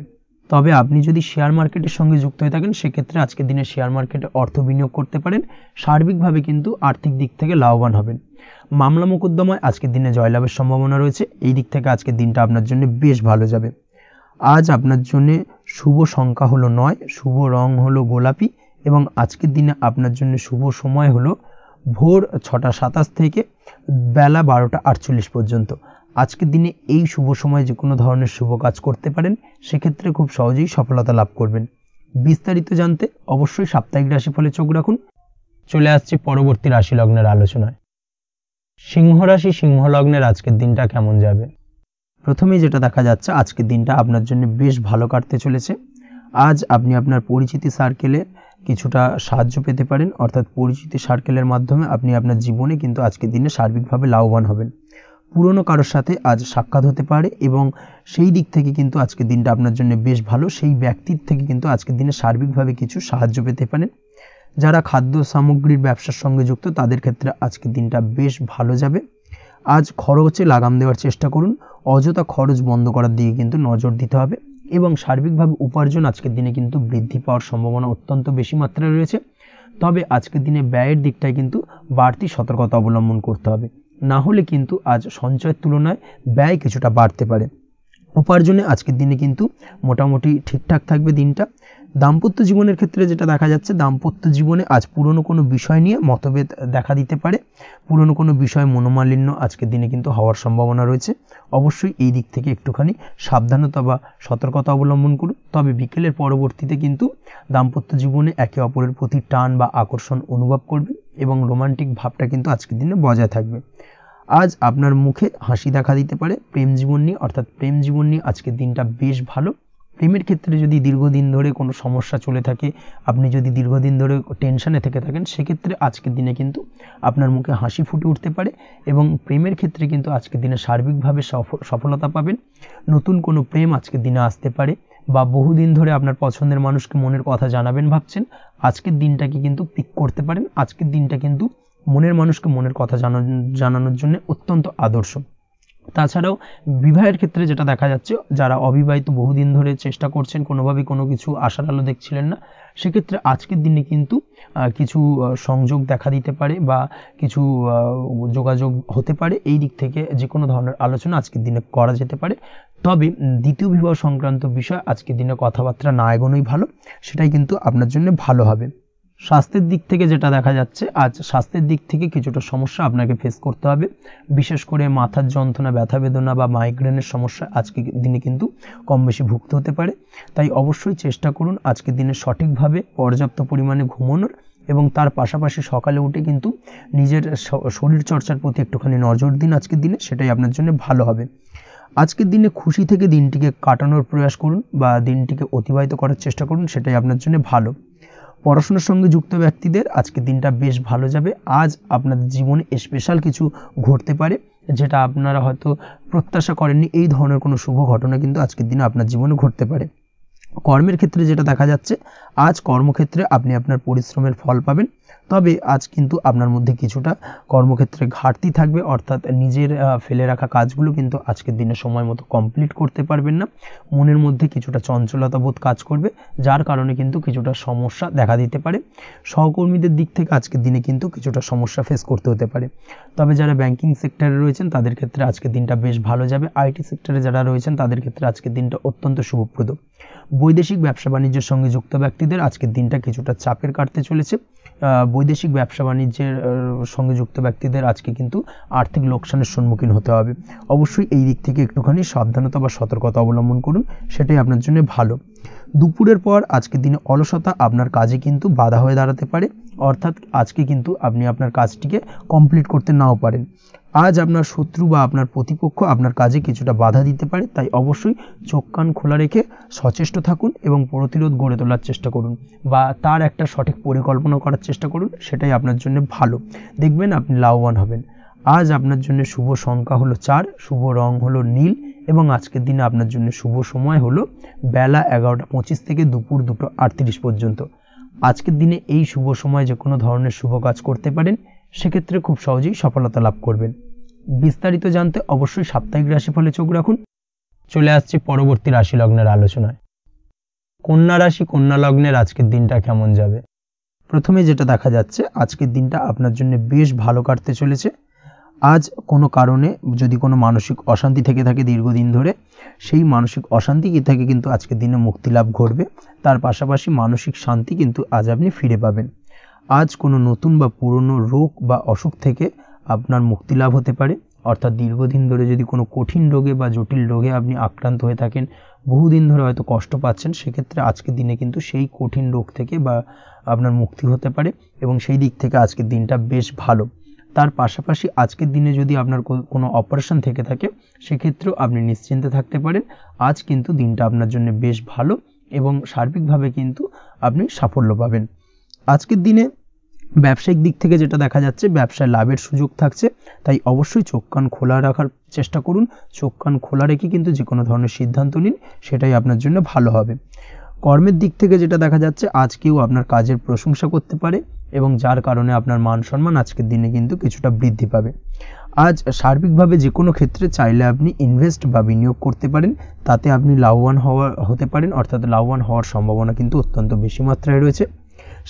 তবে আপনি যদি শেয়ার মার্কেটের সঙ্গে যুক্ত হয়ে থাকেন সেক্ষেত্রে আজকের দিনে শেয়ার মার্কেটে অর্থ বিনিয়োগ করতে পারেন। সার্বিকভাবে কিন্তু আর্থিক দিক থেকে লাভবান হবেন। মামলা মোকদ্দমায় আজকের দিনে জয়লাভের সম্ভাবনা রয়েছে। এই দিক থেকে আজকের দিনটা আপনার জন্য বেশ ভালো যাবে। আজ আপনার জন্য শুভ সংখ্যা হলো 9, শুভ রং হলো গোলাপি এবং আজকের দিনে আপনার জন্য শুভ সময় হলো ভোর 6টা 27 থেকে বেলা 12টা 48 পর্যন্ত। আজকের দিনে এই শুভ সময়ে যে কোনো ধরনের শুভ কাজ করতে পারেন, সেক্ষেত্রে খুব সহজেই সফলতা লাভ করবেন। বিস্তারিত জানতে অবশ্যই সাপ্তাহিক রাশিফলে চোখ রাখুন। চলে আসছে পরবর্তী রাশি লগ্নের আলোচনায়। সিংহ রাশি, সিংহ লগ্নের আজকের দিনটা কেমন যাবে? প্রথমেই যেটা দেখা যাচ্ছে, আজকের দিনটা আপনার জন্য বেশ ভালো কাটতে চলেছে। আজ আপনি আপনার পরিচিতি সার্কেলে কিছুটা সাহায্য পেতে পারেন, অর্থাৎ পরিচিতি সার্কেলের মাধ্যমে আপনি আপনার জীবনে কিন্তু আজকের দিনে সার্বিকভাবে লাভবান হবেন। পুরনো কারোর সাথে আজ সাক্ষাৎ হতে পারে এবং সেই দিক থেকে কিন্তু আজকের দিনটা আপনার জন্য বেশ ভালো। সেই ব্যক্তির থেকে কিন্তু আজকের দিনে সার্বিকভাবে কিছু সাহায্য পেতে পারেন। যারা খাদ্য সামগ্রীর ব্যবসার সঙ্গে যুক্ত তাদের ক্ষেত্রে আজকের দিনটা বেশ ভালো যাবে। আজ খরচে লাগাম দেওয়ার চেষ্টা করুন, অযথা খরচ বন্ধ করার দিকে কিন্তু নজর দিতে হবে এবং সার্বিকভাবে উপার্জন আজকের দিনে কিন্তু বৃদ্ধি পাওয়ার সম্ভাবনা অত্যন্ত বেশি মাত্রায় রয়েছে। তবে আজকের দিনে ব্যয়ের দিকটায় কিন্তু বাড়তি সতর্কতা অবলম্বন করতে হবে, না হলে কিন্তু আজ সঞ্চয়ের তুলনায় ব্যয় কিছুটা বাড়তে পারে। উপার্জনে আজকের দিনে কিন্তু মোটামুটি ঠিকঠাক থাকবে দিনটা। দাম্পত্য জীবনের ক্ষেত্রে যেটা দেখা যাচ্ছে, দাম্পত্য জীবনে আজ পুরনো কোনো বিষয় নিয়ে মতভেদ দেখা দিতে পারে। পুরনো কোনো বিষয় মনোমালিন্য আজকের দিনে কিন্তু হওয়ার সম্ভাবনা রয়েছে। অবশ্যই এই দিক থেকে একটুখানি সাবধানতা বা সতর্কতা অবলম্বন করুন। তবে বিকেলের পরবর্তীতে কিন্তু দাম্পত্য জীবনে একে অপরের প্রতি টান বা আকর্ষণ অনুভব করবেন এবং রোমান্টিক ভাবটা কিন্তু আজকের দিনে বজায় থাকবে। আজ আপনার মুখে হাসি দেখা দিতে পারে। প্রেম জীবন নিয়ে অর্থাৎ প্রেম জীবন নিয়ে আজকের দিনটা বেশ ভালো। প্রেমের ক্ষেত্রে যদি দীর্ঘদিন ধরে কোনো সমস্যা চলে থাকে, আপনি যদি দীর্ঘদিন ধরে টেনশনে থেকে থাকেন, সেক্ষেত্রে আজকের দিনে কিন্তু আপনার মুখে হাসি ফুটে উঠতে পারে এবং প্রেমের ক্ষেত্রে কিন্তু আজকের দিনে সার্বিকভাবে সফলতা পাবেন। নতুন কোনো প্রেম আজকের দিনে আসতে পারে, বা বহুদিন ধরে আপনার পছন্দের মানুষকে মনের কথা জানাবেন ভাবছেন, আজকের দিনটাকে কিন্তু পিক করতে পারেন। আজকের দিনটা কিন্তু মনের মানুষকে মনের কথা জানানোর জন্য অত্যন্ত আদর্শ। তাছাড়াও বিবাহের ক্ষেত্রে যেটা দেখা যাচ্ছে, যারা অবিবাহিত বহুদিন ধরে চেষ্টা করছেন, কোনোভাবে কোনো কিছু আশার আলো দেখছিলেন না, সেক্ষেত্রে আজকের দিনে কিন্তু কিছু সংযোগ দেখা দিতে পারে বা কিছু যোগাযোগ হতে পারে। এই দিক থেকে যে কোনো ধরনের আলোচনা আজকের দিনে করা যেতে পারে। তবে দ্বিতীয় বিবাহ সংক্রান্ত বিষয় আজকের দিনে কথাবার্তা না এগোনোই ভালো, সেটাই কিন্তু আপনার জন্য ভালো হবে। স্বাস্থ্যের দিক থেকে যেটা দেখা যাচ্ছে, আজ স্বাস্থ্যের দিক থেকে কিছুটা সমস্যা আপনাকে ফেস করতে হবে। বিশেষ করে মাথার যন্ত্রণা, ব্যথা বেদনা বা মাইগ্রেনের সমস্যা আজকের দিনে কিন্তু কম বেশি ভুগতে হতে পারে। তাই অবশ্যই চেষ্টা করুন আজকের দিনে সঠিকভাবে পর্যাপ্ত পরিমাণে ঘুমানোর, এবং তার পাশাপাশি সকালে উঠে কিন্তু নিজের শরীর চর্চার প্রতি একটুখানি নজর দিন আজকের দিনে, সেটাই আপনার জন্য ভালো হবে। আজকের দিনে খুশি থেকে দিনটিকে কাটানোর প্রয়াস করুন বা দিনটিকে অতিবাহিত করার চেষ্টা করুন, সেটাই আপনার জন্য ভালো। পড়াশোনার সঙ্গে যুক্ত ব্যক্তিদের আজকের দিনটা বেশ ভালো যাবে। আজ আপনাদের জীবনে স্পেশাল কিছু ঘটতে পারে, যেটা আপনারা হয়তো প্রত্যাশা করেননি। এই ধরনের কোনো শুভ ঘটনা কিন্তু আজকের দিনে আপনার জীবনে ঘটতে পারে। কর্মের ক্ষেত্রে যেটা দেখা যাচ্ছে, আজ কর্মক্ষেত্রে আপনি আপনার পরিশ্রমের ফল পাবেন। তবে আজ কিন্তু আপনার মধ্যে কিছুটা কর্মক্ষেত্রে ঘাটতি থাকবে, অর্থাৎ নিজের ফেলে রাখা কাজগুলো কিন্তু আজকের দিনে সময় মতো কমপ্লিট করতে পারবেন না। মনের মধ্যে কিছুটা চঞ্চলতা বোধ কাজ করবে, যার কারণে কিন্তু কিছুটা সমস্যা দেখা দিতে পারে। সহকর্মীদের দিক থেকে আজকের দিনে কিন্তু কিছুটা সমস্যা ফেস করতে হতে পারে। তবে যারা ব্যাংকিং সেক্টরে রয়েছেন তাদের ক্ষেত্রে আজকের দিনটা বেশ ভালো যাবে। আইটি সেক্টরে যারা রয়েছেন তাদের ক্ষেত্রে আজকের দিনটা অত্যন্ত শুভপ্রদ। বৈদেশিক ব্যবসা বাণিজ্যের সঙ্গে যুক্ত ব্যক্তিদের আজকের দিনটা কিছুটা চাপের কাটতে চলেছে। বৈদেশিক ব্যবসা বাণিজ্যের সঙ্গে যুক্ত ব্যক্তিদের আজকে কিন্তু আর্থিক লোকসানের সম্মুখীন হতে হবে। অবশ্যই এই দিক থেকে একটুখানি সাবধানতা বা সতর্কতা অবলম্বন করুন, সেটাই আপনার জন্য ভালো। দুপুরের পর আজকের দিনে অলসতা আপনার কাজে কিন্তু বাধা হয়ে দাঁড়াতে পারে, অর্থাৎ আজকে কিন্তু আপনি আপনার কাজটিকে কমপ্লিট করতে নাও পারেন। আজ আপনার শত্রু বা আপনার প্রতিপক্ষ আপনার কাজে কিছুটা বাধা দিতে পারে, তাই অবশ্যই চোখ কান খোলা রেখে সচেষ্ট থাকুন এবং প্রতিরোধ গড়ে তোলার চেষ্টা করুন বা তার একটা সঠিক পরিকল্পনা করার চেষ্টা করুন, সেটাই আপনার জন্য ভালো। দেখবেন আপনি লাভবান হবেন। আজ আপনার জন্য শুভ সংখ্যা হলো 4, শুভ রং হলো নীল, এবং আজকের দিনে আপনার জন্য শুভ সময় হলো বেলা 11:25 থেকে দুপুর 2:38 পর্যন্ত। আজকের দিনে এই শুভ সময় যে কোনো ধরনের শুভ কাজ করতে পারেন, সেক্ষেত্রে খুব সহজেই সফলতা লাভ করবেন। বিস্তারিত জানতে অবশ্যই সাপ্তাহিক রাশিফলে চোখ রাখুন। চলে আসছি পরবর্তী রাশি লগ্নের আলোচনায়। কন্যা রাশি, কন্যা লগ্নের আজকের দিনটা কেমন যাবে? প্রথমে যেটা দেখা যাচ্ছে, আজকের দিনটা আপনার জন্য বেশ ভালো কাটতে চলেছে। আজ কোনো কারণে যদি কোনো মানসিক অশান্তি থেকে থাকে দীর্ঘদিন ধরে, সেই মানসিক অশান্তি থেকে কিন্তু আজকের দিনে মুক্তি লাভ ঘটবে। তার পাশাপাশি মানসিক শান্তি কিন্তু আজ আপনি ফিরে পাবেন। আজ কোনো নতুন বা পুরনো রোগ বা অসুখ থেকে আপনার মুক্তি লাভ হতে পারে, অর্থাৎ দীর্ঘদিন ধরে যদি কোনো কঠিন রোগে বা জটিল রোগে আপনি আক্রান্ত হয়ে থাকেন, বহুদিন ধরে হয়তো কষ্ট পাচ্ছেন, সেক্ষেত্রে আজকের দিনে কিন্তু সেই কঠিন রোগ থেকে বা আপনার মুক্তি হতে পারে, এবং সেই দিক থেকে আজকের দিনটা বেশ ভালো। তার পাশাপাশি আজকের দিনে যদি আপনার কোনো অপারেশন থেকে থাকে, সেক্ষেত্রেও আপনি নিশ্চিন্তে থাকতে পারেন। আজ কিন্তু দিনটা আপনার জন্য বেশ ভালো এবং সার্বিকভাবে কিন্তু আপনি সাফল্য পাবেন। আজকের দিনে ব্যবসায়িক দিক থেকে যেটা দেখা যাচ্ছে, ব্যবসায় লাভের সুযোগ থাকছে, তাই অবশ্যই চোখ কান খোলা রাখার চেষ্টা করুন। চোখ কান খোলা রেখে কিন্তু যে কোনো ধরনের সিদ্ধান্ত নিন, সেটাই আপনার জন্য ভালো হবে। কর্মের দিক থেকে যেটা দেখা যাচ্ছে, আজ কেউ আপনার কাজের প্রশংসা করতে পারে এবং যার কারণে আপনার মান সম্মান আজকের দিনে কিন্তু কিছুটা বৃদ্ধি পাবে। আজ সার্বিকভাবে যে কোনো ক্ষেত্রে চাইলে আপনি ইনভেস্ট বা বিনিয়োগ করতে পারেন, তাতে আপনি লাভবান হতে পারেন, অর্থাৎ লাভবান হওয়ার সম্ভাবনা কিন্তু অত্যন্ত বেশি মাত্রায় রয়েছে।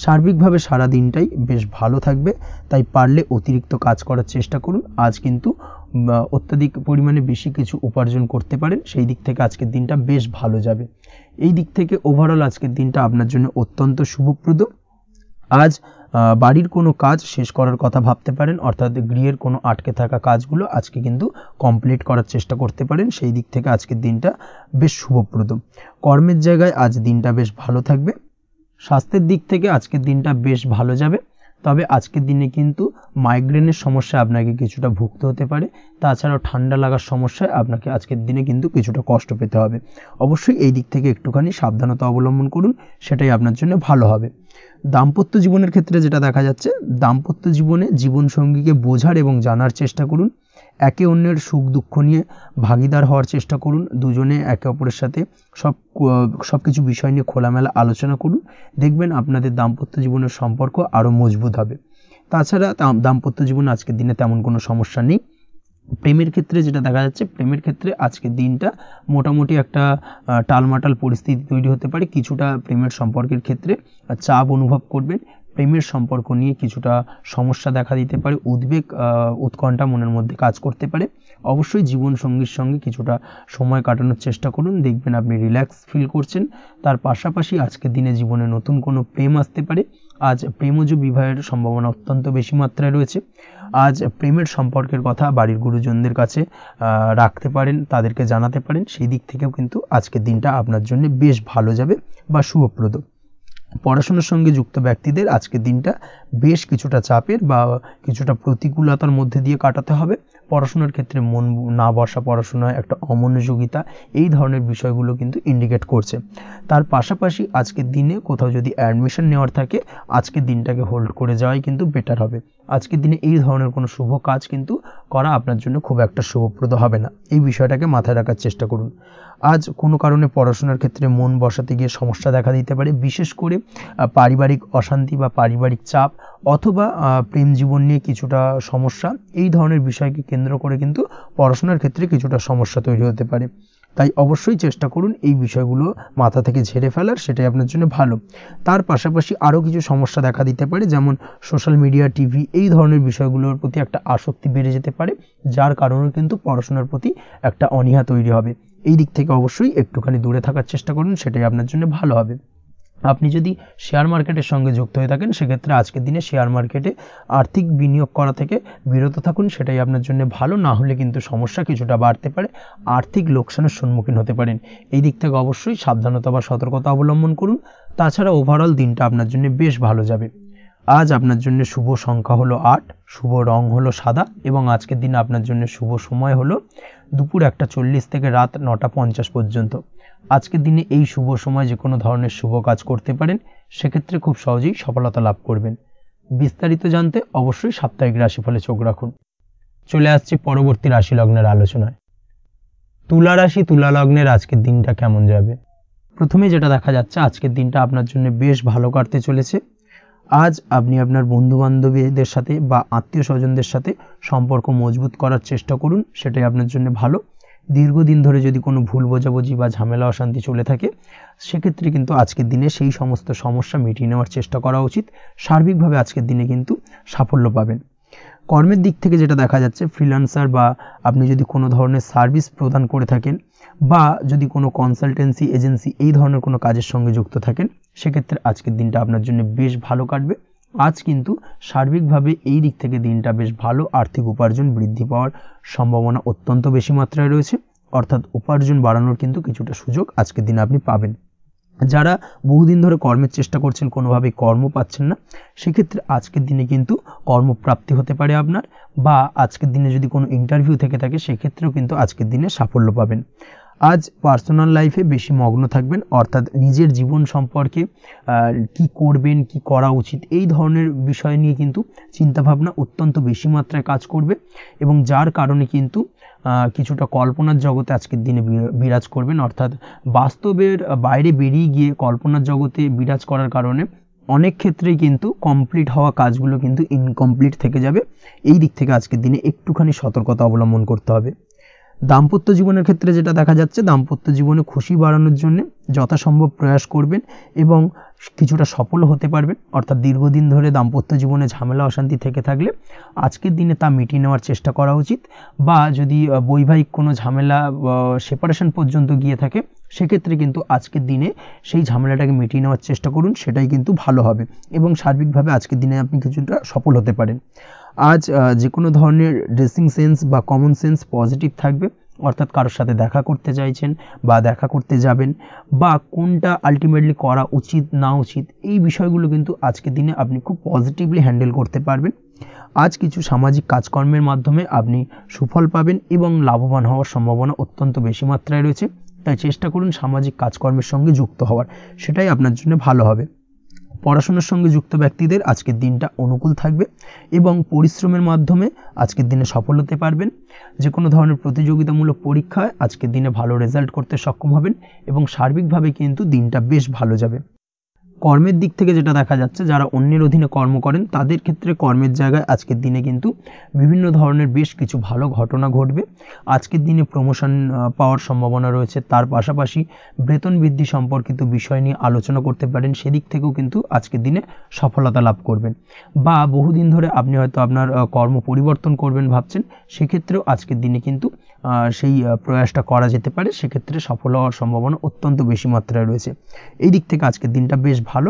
সার্বিকভাবে সারা দিনটাই বেশ ভালো থাকবে, তাই পারলে অতিরিক্ত কাজ করার চেষ্টা করুন। আজ কিন্তু অত্যাধিক পরিমাণে বেশি কিছু উপার্জন করতে পারেন, সেই দিক থেকে আজকের দিনটা বেশ ভালো যাবে। এই দিক থেকে ওভারঅল আজকের দিনটা আপনার জন্য অত্যন্ত শুভপ্রদ। আজ বাড়ির কোনো কাজ শেষ করার কথা ভাবতে পারেন, অর্থাৎ গৃহের কোনো আটকে থাকা কাজগুলো আজকে কিন্তু কমপ্লিট করার চেষ্টা করতে পারেন, সেই দিক থেকে আজকের দিনটা বেশ শুভপ্রদ। কর্মের জায়গায় আজ দিনটা বেশ ভালো থাকবে। স্বাস্থ্যের দিক থেকে আজকের দিনটা বেশ ভালো যাবে। তবে আজকের দিনে কিন্তু মাইগ্রেনের সমস্যা আপনাকে কিছুটা ভুগতে হতে পারে, তাছাড়াও ঠান্ডা লাগার সমস্যায় আপনাকে আজকের দিনে কিন্তু কিছুটা কষ্ট পেতে হবে। অবশ্যই এই দিক থেকে একটুখানি সাবধানতা অবলম্বন করুন, সেটাই আপনার জন্য ভালো হবে। দাম্পত্য জীবনের ক্ষেত্রে যেটা দেখা যাচ্ছে, দাম্পত্য জীবনে জীবনসঙ্গীকে বোঝার এবং জানার চেষ্টা করুন, একে অন্যের সুখ দুঃখ নিয়ে ভাগীদার হওয়ার চেষ্টা করুন, দুজনে একে অপরের সাথে সব কিছু বিষয় নিয়ে খোলামেলা আলোচনা করুন, দেখবেন আপনাদের দাম্পত্য জীবনের সম্পর্ক আরও মজবুত হবে। তাছাড়া দাম্পত্য জীবনে আজকের দিনে তেমন কোনো সমস্যা নেই। প্রেমের ক্ষেত্রে যেটা দেখা যাচ্ছে, প্রেমের ক্ষেত্রে আজকের দিনটা মোটামুটি একটা টালমাটাল পরিস্থিতি তৈরি হতে পারে, কিছুটা প্রেমের সম্পর্কের ক্ষেত্রে চাপ অনুভব করবেন, প্রেমের সম্পর্ক নিয়ে কিছুটা সমস্যা দেখা দিতে পারে, উদ্বেগ উৎকণ্ঠা মনের মধ্যে কাজ করতে পারে। অবশ্যই জীবনসঙ্গীর সঙ্গে কিছুটা সময় কাটানোর চেষ্টা করুন, দেখবেন আপনি রিল্যাক্স ফিল করছেন। তার পাশাপাশি আজকের দিনে জীবনে নতুন কোনো প্রেম আসতে পারে। আজ প্রেমজ বিবাহের সম্ভাবনা অত্যন্ত বেশি মাত্রায় রয়েছে। আজ প্রেমের সম্পর্কের কথা বাড়ির গুরুজনদের কাছে রাখতে পারেন, তাদেরকে জানাতে পারেন, সেই দিক থেকেও কিন্তু আজকের দিনটা আপনার জন্য বেশ ভালো যাবে বা শুভপ্রদ। পড়াশোনার সঙ্গে যুক্ত ব্যক্তিদের আজকের দিনটা বেশ কিছুটা চাপের বা কিছুটা প্রতিকূলতার মধ্যে দিয়ে কাটাতে হবে। পড়াশোনার ক্ষেত্রে মন না বসা, পড়াশোনায় একটা অমনোযোগিতা, এই ধরনের বিষয়গুলো কিন্তু ইন্ডিকেট করছে। তার পাশাপাশি আজকের দিনে কোথাও যদি অ্যাডমিশন নেওয়ার থাকে, আজকের দিনটাকে হোল্ড করে যাওয়াই কিন্তু বেটার হবে। আজকের দিনে এই ধরনের কোনো শুভ কাজ কিন্তু করা আপনার জন্য খুব একটা শুভপ্রদ হবে না, এই বিষয়টাকে মাথায় রাখার চেষ্টা করুন। আজ কোনো কারণে পড়াশোনার ক্ষেত্রে মন বসাতে গিয়ে সমস্যা দেখা দিতে পারে, বিশেষ করে পারিবারিক অশান্তি বা পারিবারিক চাপ অথবা প্রেম জীবন নিয়ে কিছুটা সমস্যা, এই ধরনের বিষয়কে কেন্দ্র করে কিন্তু পড়াশোনার ক্ষেত্রে কিছুটা সমস্যা তৈরি হতে পারে। তাই অবশ্যই চেষ্টা করুন এই বিষয়গুলো মাথা থেকে ঝেড়ে ফেলার, সেটাই আপনার জন্য ভালো। তার পাশাপাশি আরও কিছু সমস্যা দেখা দিতে পারে, যেমন সোশ্যাল মিডিয়া, টিভি, এই ধরনের বিষয়গুলোর প্রতি একটা আসক্তি বেড়ে যেতে পারে, যার কারণে কিন্তু পড়াশোনার প্রতি একটা অনীহা তৈরি হবে। এই দিক থেকে অবশ্যই একটুখানি দূরে থাকার চেষ্টা করুন, সেটাই আপনার জন্য ভালো হবে। আপনি যদি শেয়ার মার্কেটের সঙ্গে যুক্ত হয়ে থাকেন, সেক্ষেত্রে আজকের দিনে শেয়ার মার্কেটে আর্থিক বিনিয়োগ করা থেকে বিরত থাকুন, সেটাই আপনার জন্য ভালো। না হলে কিন্তু সমস্যা কিছুটা বাড়তে পারে, আর্থিক লোকসানের সম্মুখীন হতে পারেন। এই দিক থেকে অবশ্যই সাবধানতা বা সতর্কতা অবলম্বন করুন। তাছাড়া ওভারঅল দিনটা আপনার জন্য বেশ ভালো যাবে। আজ আপনার জন্য শুভ সংখ্যা হলো 8, শুভ রং হলো সাদা, এবং আজকের দিনে আপনার জন্য শুভ সময় হলো দুপুর 1:40 থেকে রাত 9:50 পর্যন্ত। আজকের দিনে এই শুভ সময় যে কোনো ধরনের শুভ কাজ করতে পারেন, সেক্ষেত্রে খুব সহজেই সফলতা লাভ করবেন। বিস্তারিত জানতে অবশ্যই সাপ্তাহিক রাশিফলে চোখ রাখুন। চলে আসছে পরবর্তী রাশি লগ্নের আলোচনায়। তুলা রাশি, তুলা লগ্নের আজকের দিনটা কেমন যাবে? প্রথমে যেটা দেখা যাচ্ছে, আজকের দিনটা আপনার জন্য বেশ ভালো কাটতে চলেছে। আজ আপনি আপনার বন্ধু বান্ধবীদের সাথে বা আত্মীয় স্বজনদের সাথে সম্পর্ক মজবুত করার চেষ্টা করুন, সেটাই আপনার জন্য ভালো। দীর্ঘদিন ধরে যদি কোনো ভুল বোঝাবুঝি বা ঝামেলা অশান্তি চলে থাকে, সেক্ষেত্রে কিন্তু আজকের দিনে সেই সমস্ত সমস্যা মিটিয়ে নেওয়ার চেষ্টা করা উচিত। সার্বিকভাবে আজকের দিনে কিন্তু সাফল্য পাবেন। কর্মের দিক থেকে যেটা দেখা যাচ্ছে, ফ্রিল্যান্সার বা আপনি যদি কোনো ধরনের সার্ভিস প্রদান করে থাকেন বা যদি কোনো কনসালটেন্সি এজেন্সি এই ধরনের কোনো কাজের সঙ্গে যুক্ত থাকেন, সেক্ষেত্রে আজকের দিনটা আপনার জন্য বেশ ভালো কাটবে। আজ কিন্তু সার্বিকভাবে এই দিক থেকে দিনটা বেশ ভালো, আর্থিক উপার্জন বৃদ্ধি পাওয়ার সম্ভাবনা অত্যন্ত বেশি মাত্রায় রয়েছে, অর্থাৎ উপার্জন বাড়ানোর কিন্তু কিছুটা সুযোগ আজকের দিনে আপনি পাবেন। যারা বহুদিন ধরে কর্মের চেষ্টা করছেন, কোনোভাবেই কর্ম পাচ্ছেন না, সেক্ষেত্রে আজকের দিনে কিন্তু কর্মপ্রাপ্তি হতে পারে আপনার, বা আজকের দিনে যদি কোনো ইন্টারভিউ থেকে থাকে, সেক্ষেত্রেও কিন্তু আজকের দিনে সাফল্য পাবেন। আজ পার্সোনাল লাইফে বেশি মগ্ন থাকবেন, অর্থাৎ নিজের জীবন সম্পর্কে কি করবেন, কি করা উচিত, এই ধরনের বিষয় নিয়ে কিন্তু চিন্তাভাবনা অত্যন্ত বেশি মাত্রায় কাজ করবে, এবং যার কারণে কিন্তু কিছুটা কল্পনার জগতে আজকের দিনে বিরাজ করবেন, অর্থাৎ বাস্তবের বাইরে বেরিয়ে গিয়ে কল্পনার জগতে বিরাজ করার কারণে অনেক ক্ষেত্রেই কিন্তু কমপ্লিট হওয়া কাজগুলো কিন্তু ইনকমপ্লিট থেকে যাবে। এই দিক থেকে আজকের দিনে একটুখানি সতর্কতা অবলম্বন করতে হবে। দাম্পত্য জীবনের ক্ষেত্রে যেটা দেখা যাচ্ছে, দাম্পত্য জীবনে খুশি বাড়ানোর জন্য যথাসম্ভব প্রয়াস করবেন এবং কিছুটা সফল হতে পারবেন, অর্থাৎ দীর্ঘদিন ধরে দাম্পত্য জীবনে ঝামেলা অশান্তি থেকে থাকলে আজকের দিনে তা মিটিয়ে নেওয়ার চেষ্টা করা উচিত, বা যদি বৈবাহিক কোনো ঝামেলা সেপারেশন পর্যন্ত গিয়ে থাকে, সেক্ষেত্রে কিন্তু আজকের দিনে সেই ঝামেলাটাকে মিটিয়ে নেওয়ার চেষ্টা করুন, সেটাই কিন্তু ভালো হবে, এবং সার্বিকভাবে আজকের দিনে আপনি কিছুটা সফল হতে পারেন। আজ যে কোনো ধরনের ড্রেসিং সেন্স বা কমন সেন্স পজিটিভ থাকবে, অর্থাৎ কারোর সাথে দেখা করতে চাইছেন বা দেখা করতে যাবেন, বা কোনটা আলটিমেটলি করা উচিত না উচিত, এই বিষয়গুলো কিন্তু আজকের দিনে আপনি খুব পজিটিভলি হ্যান্ডেল করতে পারবেন। আজ কিছু সামাজিক কাজকর্মের মাধ্যমে আপনি সুফল পাবেন এবং লাভবান হওয়ার সম্ভাবনা অত্যন্ত বেশি মাত্রায় রয়েছে। তাই চেষ্টা করুন সামাজিক কাজকর্মের সঙ্গে যুক্ত হওয়ার, সেটাই আপনার জন্য ভালো হবে। পড়াশোনার সঙ্গে যুক্ত ব্যক্তিদের আজকের দিনটা অনুকূল থাকবে এবং পরিশ্রমের মাধ্যমে আজকের দিনে সফল হতে পারবেন। যে কোনো ধরনের প্রতিযোগিতামূলক পরীক্ষায় আজকের দিনে ভালো রেজাল্ট করতে সক্ষম হবেন এবং সার্বিকভাবে কিন্তু দিনটা বেশ ভালো যাবে। কর্মের দিক থেকে যেটা দেখা যাচ্ছে, যারা অন্যের অধীনে কর্ম করেন তাদের ক্ষেত্রে কর্মের জায়গায় আজকের দিনে কিন্তু বিভিন্ন ধরনের বেশ কিছু ভালো ঘটনা ঘটবে। আজকের দিনে প্রমোশন পাওয়ার সম্ভাবনা রয়েছে, তার পাশাপাশি বেতন বৃদ্ধি সম্পর্কিত বিষয় নিয়ে আলোচনা করতে পারেন, সেদিক থেকেও কিন্তু আজকের দিনে সফলতা লাভ করবেন। বা বহুদিন ধরে আপনি হয়তো আপনার কর্ম পরিবর্তন করবেন ভাবছেন, সেক্ষেত্রেও আজকের দিনে কিন্তু সেই প্রয়াসটা করা যেতে পারে, সেক্ষেত্রে সফল হওয়ার সম্ভাবনা অত্যন্ত বেশি মাত্রায় রয়েছে। এই দিক থেকে আজকের দিনটা বেশ ভালো।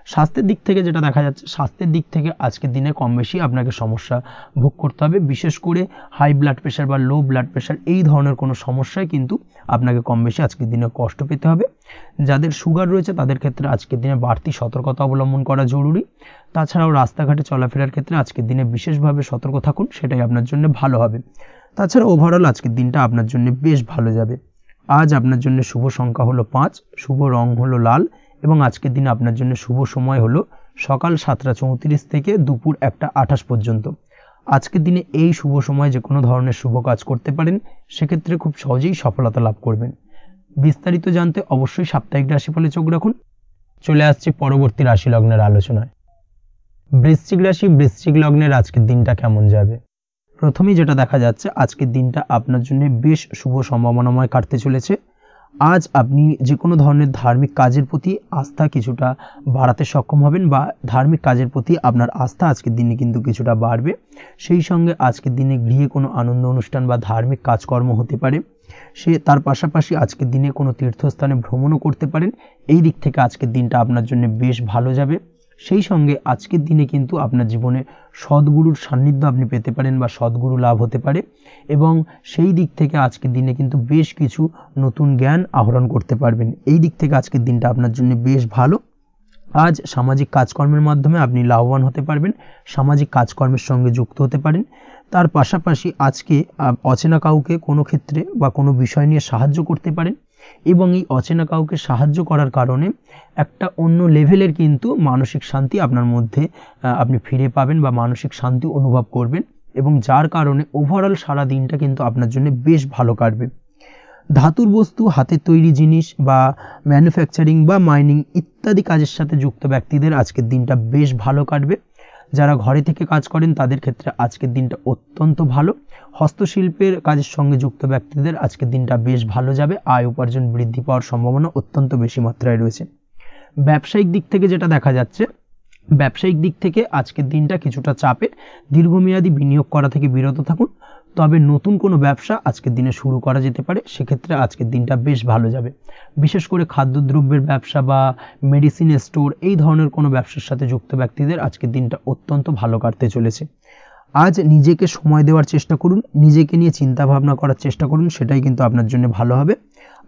স্বাস্থ্যের দিক থেকে যেটা দেখা যাচ্ছে, স্বাস্থ্যের দিক থেকে আজকের দিনে কম বেশি আপনাকে সমস্যা ভোগ করতে হবে, বিশেষ করে হাই ব্লাড প্রেশার বা লো ব্লাড প্রেশার এই ধরনের কোনো সমস্যায় কিন্তু আপনাকে কম বেশি আজকের দিনে কষ্ট পেতে হবে। যাদের সুগার রয়েছে তাদের ক্ষেত্রে আজকের দিনে বাড়তি সতর্কতা অবলম্বন করা জরুরি। তাছাড়াও রাস্তাঘাটে চলাফেরার ক্ষেত্রে আজকের দিনে বিশেষভাবে সতর্ক থাকুন, সেটাই আপনার জন্য ভালো হবে। তাছাড়া ওভারঅল আজকের দিনটা আপনার জন্য বেশ ভালো যাবে। আজ আপনার জন্য শুভ সংখ্যা হলো 5, শুভ রং হলো লাল এবং আজকের দিনে আপনার জন্য শুভ সময় হলো সকাল 7:34 থেকে দুপুর 1:28 পর্যন্ত। আজকের দিনে এই শুভ সময় যে কোনো ধরনের শুভ কাজ করতে পারেন, সেক্ষেত্রে খুব সহজেই সফলতা লাভ করবেন। বিস্তারিত জানতে অবশ্যই সাপ্তাহিক রাশিফলে চোখ রাখুন। চলে আসছে পরবর্তী রাশি লগ্নের আলোচনায়। বৃশ্চিক রাশি, বৃশ্চিক লগ্নের আজকের দিনটা কেমন যাবে? প্রথমেই যেটা দেখা যাচ্ছে, আজকের দিনটা আপনার জন্য বেশ শুভ সম্ভাবনাময় কাটতে চলেছে। আজ আপনি যে কোনো ধরনের ধার্মিক কাজের প্রতি আস্থা কিছুটা বাড়াতে সক্ষম হবেন, বা ধার্মিক কাজের প্রতি আপনার আস্থা আজকের দিনে কিন্তু কিছুটা বাড়বে। সেই সঙ্গে আজকের দিনে গৃহে কোনো আনন্দ অনুষ্ঠান বা ধার্মিক কাজকর্ম হতে পারে, তার পাশাপাশি আজকের দিনে কোনো তীর্থস্থানে ভ্রমণও করতে পারেন। এই দিক থেকে আজকের দিনটা আপনার জন্য বেশ ভালো যাবে। সেই সঙ্গে আজকের দিনে কিন্তু আপনার জীবনে সদ্গুরুর সান্নিধ্য আপনি পেতে পারেন বা সদ্গুরু লাভ হতে পারে, এবং সেই দিক থেকে আজকের দিনে কিন্তু বেশ কিছু নতুন জ্ঞান আহরণ করতে পারবেন। এই দিক থেকে আজকের দিনটা আপনার জন্য বেশ ভালো। আজ সামাজিক কাজকর্মের মাধ্যমে আপনি লাভবান হতে পারবেন, সামাজিক কাজকর্মের সঙ্গে যুক্ত হতে পারেন। তার পাশাপাশি আজকে অচেনা কাউকে কোনো ক্ষেত্রে বা কোনো বিষয় নিয়ে সাহায্য করতে পারেন, এবং এই অচেনা কাউকে সাহায্য করার কারণে একটা অন্য লেভেলের কিন্তু মানসিক শান্তি আপনার মধ্যে আপনি ফিরে পাবেন বা মানসিক শান্তি অনুভব করবেন, এবং যার কারণে ওভারঅল সারা দিনটা কিন্তু আপনার জন্য বেশ ভালো কাটবে। ধাতুর বস্তু, হাতের তৈরি জিনিস বা ম্যানুফ্যাকচারিং বা মাইনিং ইত্যাদি কাজের সাথে যুক্ত ব্যক্তিদের আজকের দিনটা বেশ ভালো কাটবে। যারা ঘরে থেকে কাজ করেন তাদের ক্ষেত্রে আজকের দিনটা অত্যন্ত ভালো। হস্তশিল্পের কাজের সঙ্গে যুক্ত ব্যক্তিদের আজকের দিনটা বেশ ভালো যাবে, আয় উপার্জন বৃদ্ধি পাওয়ার সম্ভাবনা অত্যন্ত বেশি মাত্রায় রয়েছে। ব্যবসায়িক দিক থেকে যেটা দেখা যাচ্ছে, ব্যবসায়িক দিক থেকে আজকের দিনটা কিছুটা চাপের, দীর্ঘমেয়াদী বিনিয়োগ করা থেকে বিরত থাকুন। তবে নতুন কোনো ব্যবসা আজকের দিনে শুরু করা যেতে পারে, সেক্ষেত্রে আজকের দিনটা বেশ ভালো যাবে। বিশেষ করে খাদ্যদ্রব্যের ব্যবসা বা মেডিসিন স্টোর এই ধরনের কোনো ব্যবসার সাথে যুক্ত ব্যক্তিদের আজকের দিনটা অত্যন্ত ভালো কাটতে চলেছে। আজ নিজেকে সময় দেওয়ার চেষ্টা করুন, নিজেকে নিয়ে চিন্তা ভাবনা করার চেষ্টা করুন, সেটাই কিন্তু আপনার জন্য ভালো হবে।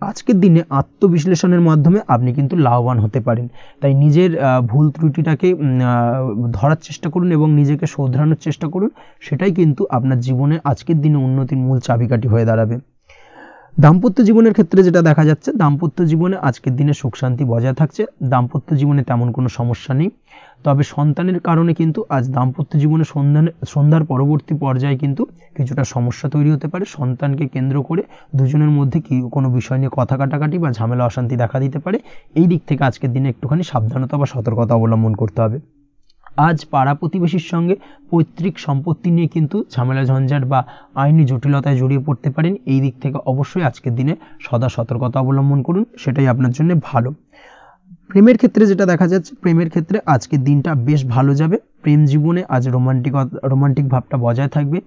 আজকের দিনে আত্মবিশ্লেষণের মাধ্যমে আপনি কিন্তু লাভবান হতে পারেন, তাই নিজের ভুল ত্রুটিটাকে ধরার চেষ্টা করুন এবং নিজেকে শোধরানোর চেষ্টা করুন, সেটাই কিন্তু আপনার জীবনে আজকের দিনে উন্নতির মূল চাবিকাঠি হয়ে দাঁড়াবে। দাম্পত্য জীবনের ক্ষেত্রে যেটা দেখা যাচ্ছে, দাম্পত্য জীবনে আজকের দিনে সুখ শান্তি বজায় থাকছে, দাম্পত্য জীবনে তেমন কোনো সমস্যা নেই। তবে সন্তানের কারণে কিন্তু আজ দাম্পত্য জীবনে সন্ধ্যার পরবর্তী পর্যায়ে কিন্তু কিছুটা সমস্যা তৈরি হতে পারে। সন্তানকে কেন্দ্র করে দুজনের মধ্যে কোনো বিষয় নিয়ে কথা কাটাকাটি বা ঝামেলা অশান্তি দেখা দিতে পারে। এই দিক থেকে আজকের দিনে একটুখানি সাবধানতা বা সতর্কতা অবলম্বন করতে হবে। আজ পাড়া প্রতিবেশীর সঙ্গে পৈতৃক সম্পত্তি নিয়ে কিন্তু ঝামেলা ঝঞ্ঝাট বা আইনি জটিলতায় জড়িয়ে পড়তে পারেন। এই দিক থেকে অবশ্যই আজকের দিনে সদা সতর্কতা অবলম্বন করুন, সেটাই আপনার জন্য ভালো। প্রেমের ক্ষেত্রে যেটা দেখা যাচ্ছে, প্রেমের ক্ষেত্রে আজকের দিনটা বেশ ভালো যাবে। প্রেম জীবনে আজ রোমান্টিক ভাবটা বজায় থাকবে।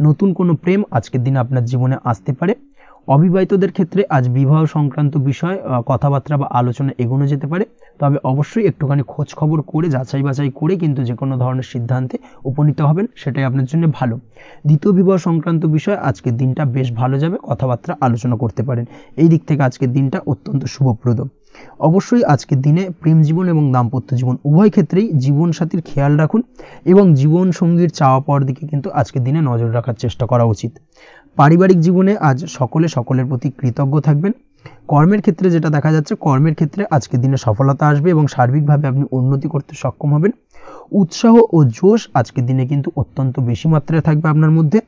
নতুন কোনো প্রেম আজকের দিনে আপনার জীবনে আসতে পারে। অবিবাহিতদের ক্ষেত্রে আজ বিবাহ সংক্রান্ত বিষয় কথাবার্তা বা আলোচনা এগোনো যেতে পারে, তবে অবশ্যই একটুখানি খোঁজ খবর করে যাচাই বাছাই করে কিন্তু যে কোনো ধরনের সিদ্ধান্তে উপনীত হবেন, সেটাই আপনার জন্য ভালো। দ্বিতীয় বিবাহ সংক্রান্ত বিষয় আজকের দিনটা বেশ ভালো যাবে, কথাবার্তা আলোচনা করতে পারেন। এই দিক থেকে আজকের দিনটা অত্যন্ত শুভপ্রদ। অবশ্যই আজকের দিনে প্রেম জীবন এবং দাম্পত্য জীবন উভয় ক্ষেত্রেই জীবনসাথীর খেয়াল রাখুন এবং জীবন সঙ্গীর চাওয়া পাওয়ার দিকে কিন্তু আজকের দিনে নজর রাখার চেষ্টা করা উচিত। পারিবারিক জীবনে আজ সকলে সকলের প্রতি কৃতজ্ঞ থাকবেন। কর্মের ক্ষেত্রে যেটা দেখা যাচ্ছে, কর্মের ক্ষেত্রে আজকের দিনে সফলতা আসবে এবং সার্বিকভাবে আপনি উন্নতি করতে সক্ষম হবেন। উৎসাহ ও জোশ আজকের দিনে কিন্তু অত্যন্ত বেশি মাত্রায় থাকবে আপনার মধ্যে,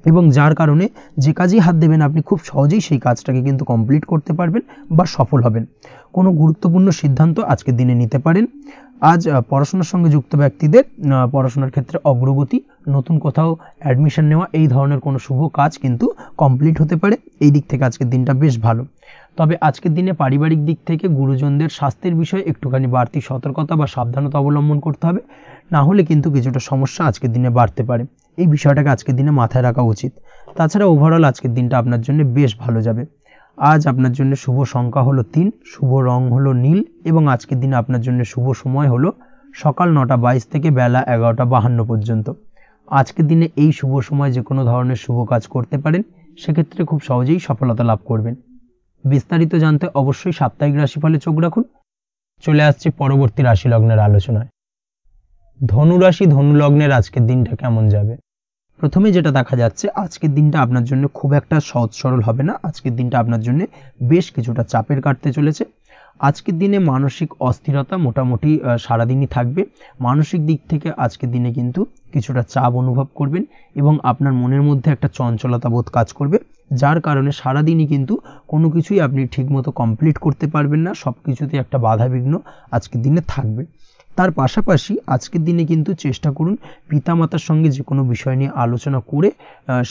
এবং যার কারণে যে কাজেই হাত দেবেন আপনি খুব সহজেই সেই কাজটাকে কিন্তু কমপ্লিট করতে পারবেন বা সফল হবেন। কোনো গুরুত্বপূর্ণ সিদ্ধান্ত আজকের দিনে নিতে পারেন। আজ পড়াশোনার সঙ্গে যুক্ত ব্যক্তিদের পড়াশোনার ক্ষেত্রে অগ্রগতি, নতুন কোথাও অ্যাডমিশন নেওয়া, এই ধরনের কোনো শুভ কাজ কিন্তু কমপ্লিট হতে পারে। এই দিক থেকে আজকের দিনটা বেশ ভালো। তবে আজকের দিনে পারিবারিক দিক থেকে গুরুজনদের স্বাস্থ্যের বিষয়ে একটুখানি বাড়তি সতর্কতা বা সাবধানতা অবলম্বন করতে হবে, না হলে কিন্তু কিছুটা সমস্যা আজকের দিনে বাড়তে পারে। এই বিষয়টাকে আজকের দিনে মাথায় রাখা উচিত। তাছাড়া ওভারঅল আজকের দিনটা আপনার জন্য বেশ ভালো যাবে। আজ আপনার জন্য শুভ সংখ্যা হলো 3, শুভ রং হলো নীল এবং আজকের দিনে আপনার জন্য শুভ সময় হলো সকাল 9:22 থেকে বেলা 11:52 পর্যন্ত। আজকের দিনে এই শুভ সময় যে কোনো ধরনের শুভ কাজ করতে পারেন, সেক্ষেত্রে খুব সহজেই সফলতা লাভ করবেন। বিস্তারিত জানতে অবশ্যই সাপ্তাহিক রাশিফলে চোখ রাখুন। চলে আসছে পরবর্তী রাশি লগ্নের আলোচনায়। ধনু রাশি ধনু লগ্নের আজকের দিনটা কেমন যাবে? প্রথমে যেটা দেখা যাচ্ছে, আজকের দিনটা আপনার জন্য খুব একটা সহজ সরল হবে না। আজকের দিনটা আপনার জন্য বেশ কিছুটা চাপের কাটতে চলেছে। আজকের দিনে মানসিক অস্থিরতা মোটামুটি সারাদিনই থাকবে। মানসিক দিক থেকে আজকের দিনে কিন্তু কিছুটা চাপ অনুভব করবেন এবং আপনার মনের মধ্যে একটা চঞ্চলতা বোধ কাজ করবে, যার কারণে সারাদিনই কিন্তু কোনো কিছুই আপনি ঠিকমতো কমপ্লিট করতে পারবেন না। সব কিছুতে একটা বাধাবিঘ্ন আজকের দিনে থাকবে। তার পাশাপাশি আজকের দিনে কিন্তু চেষ্টা করুন পিতামাতার সঙ্গে যে কোনো বিষয় নিয়ে আলোচনা করে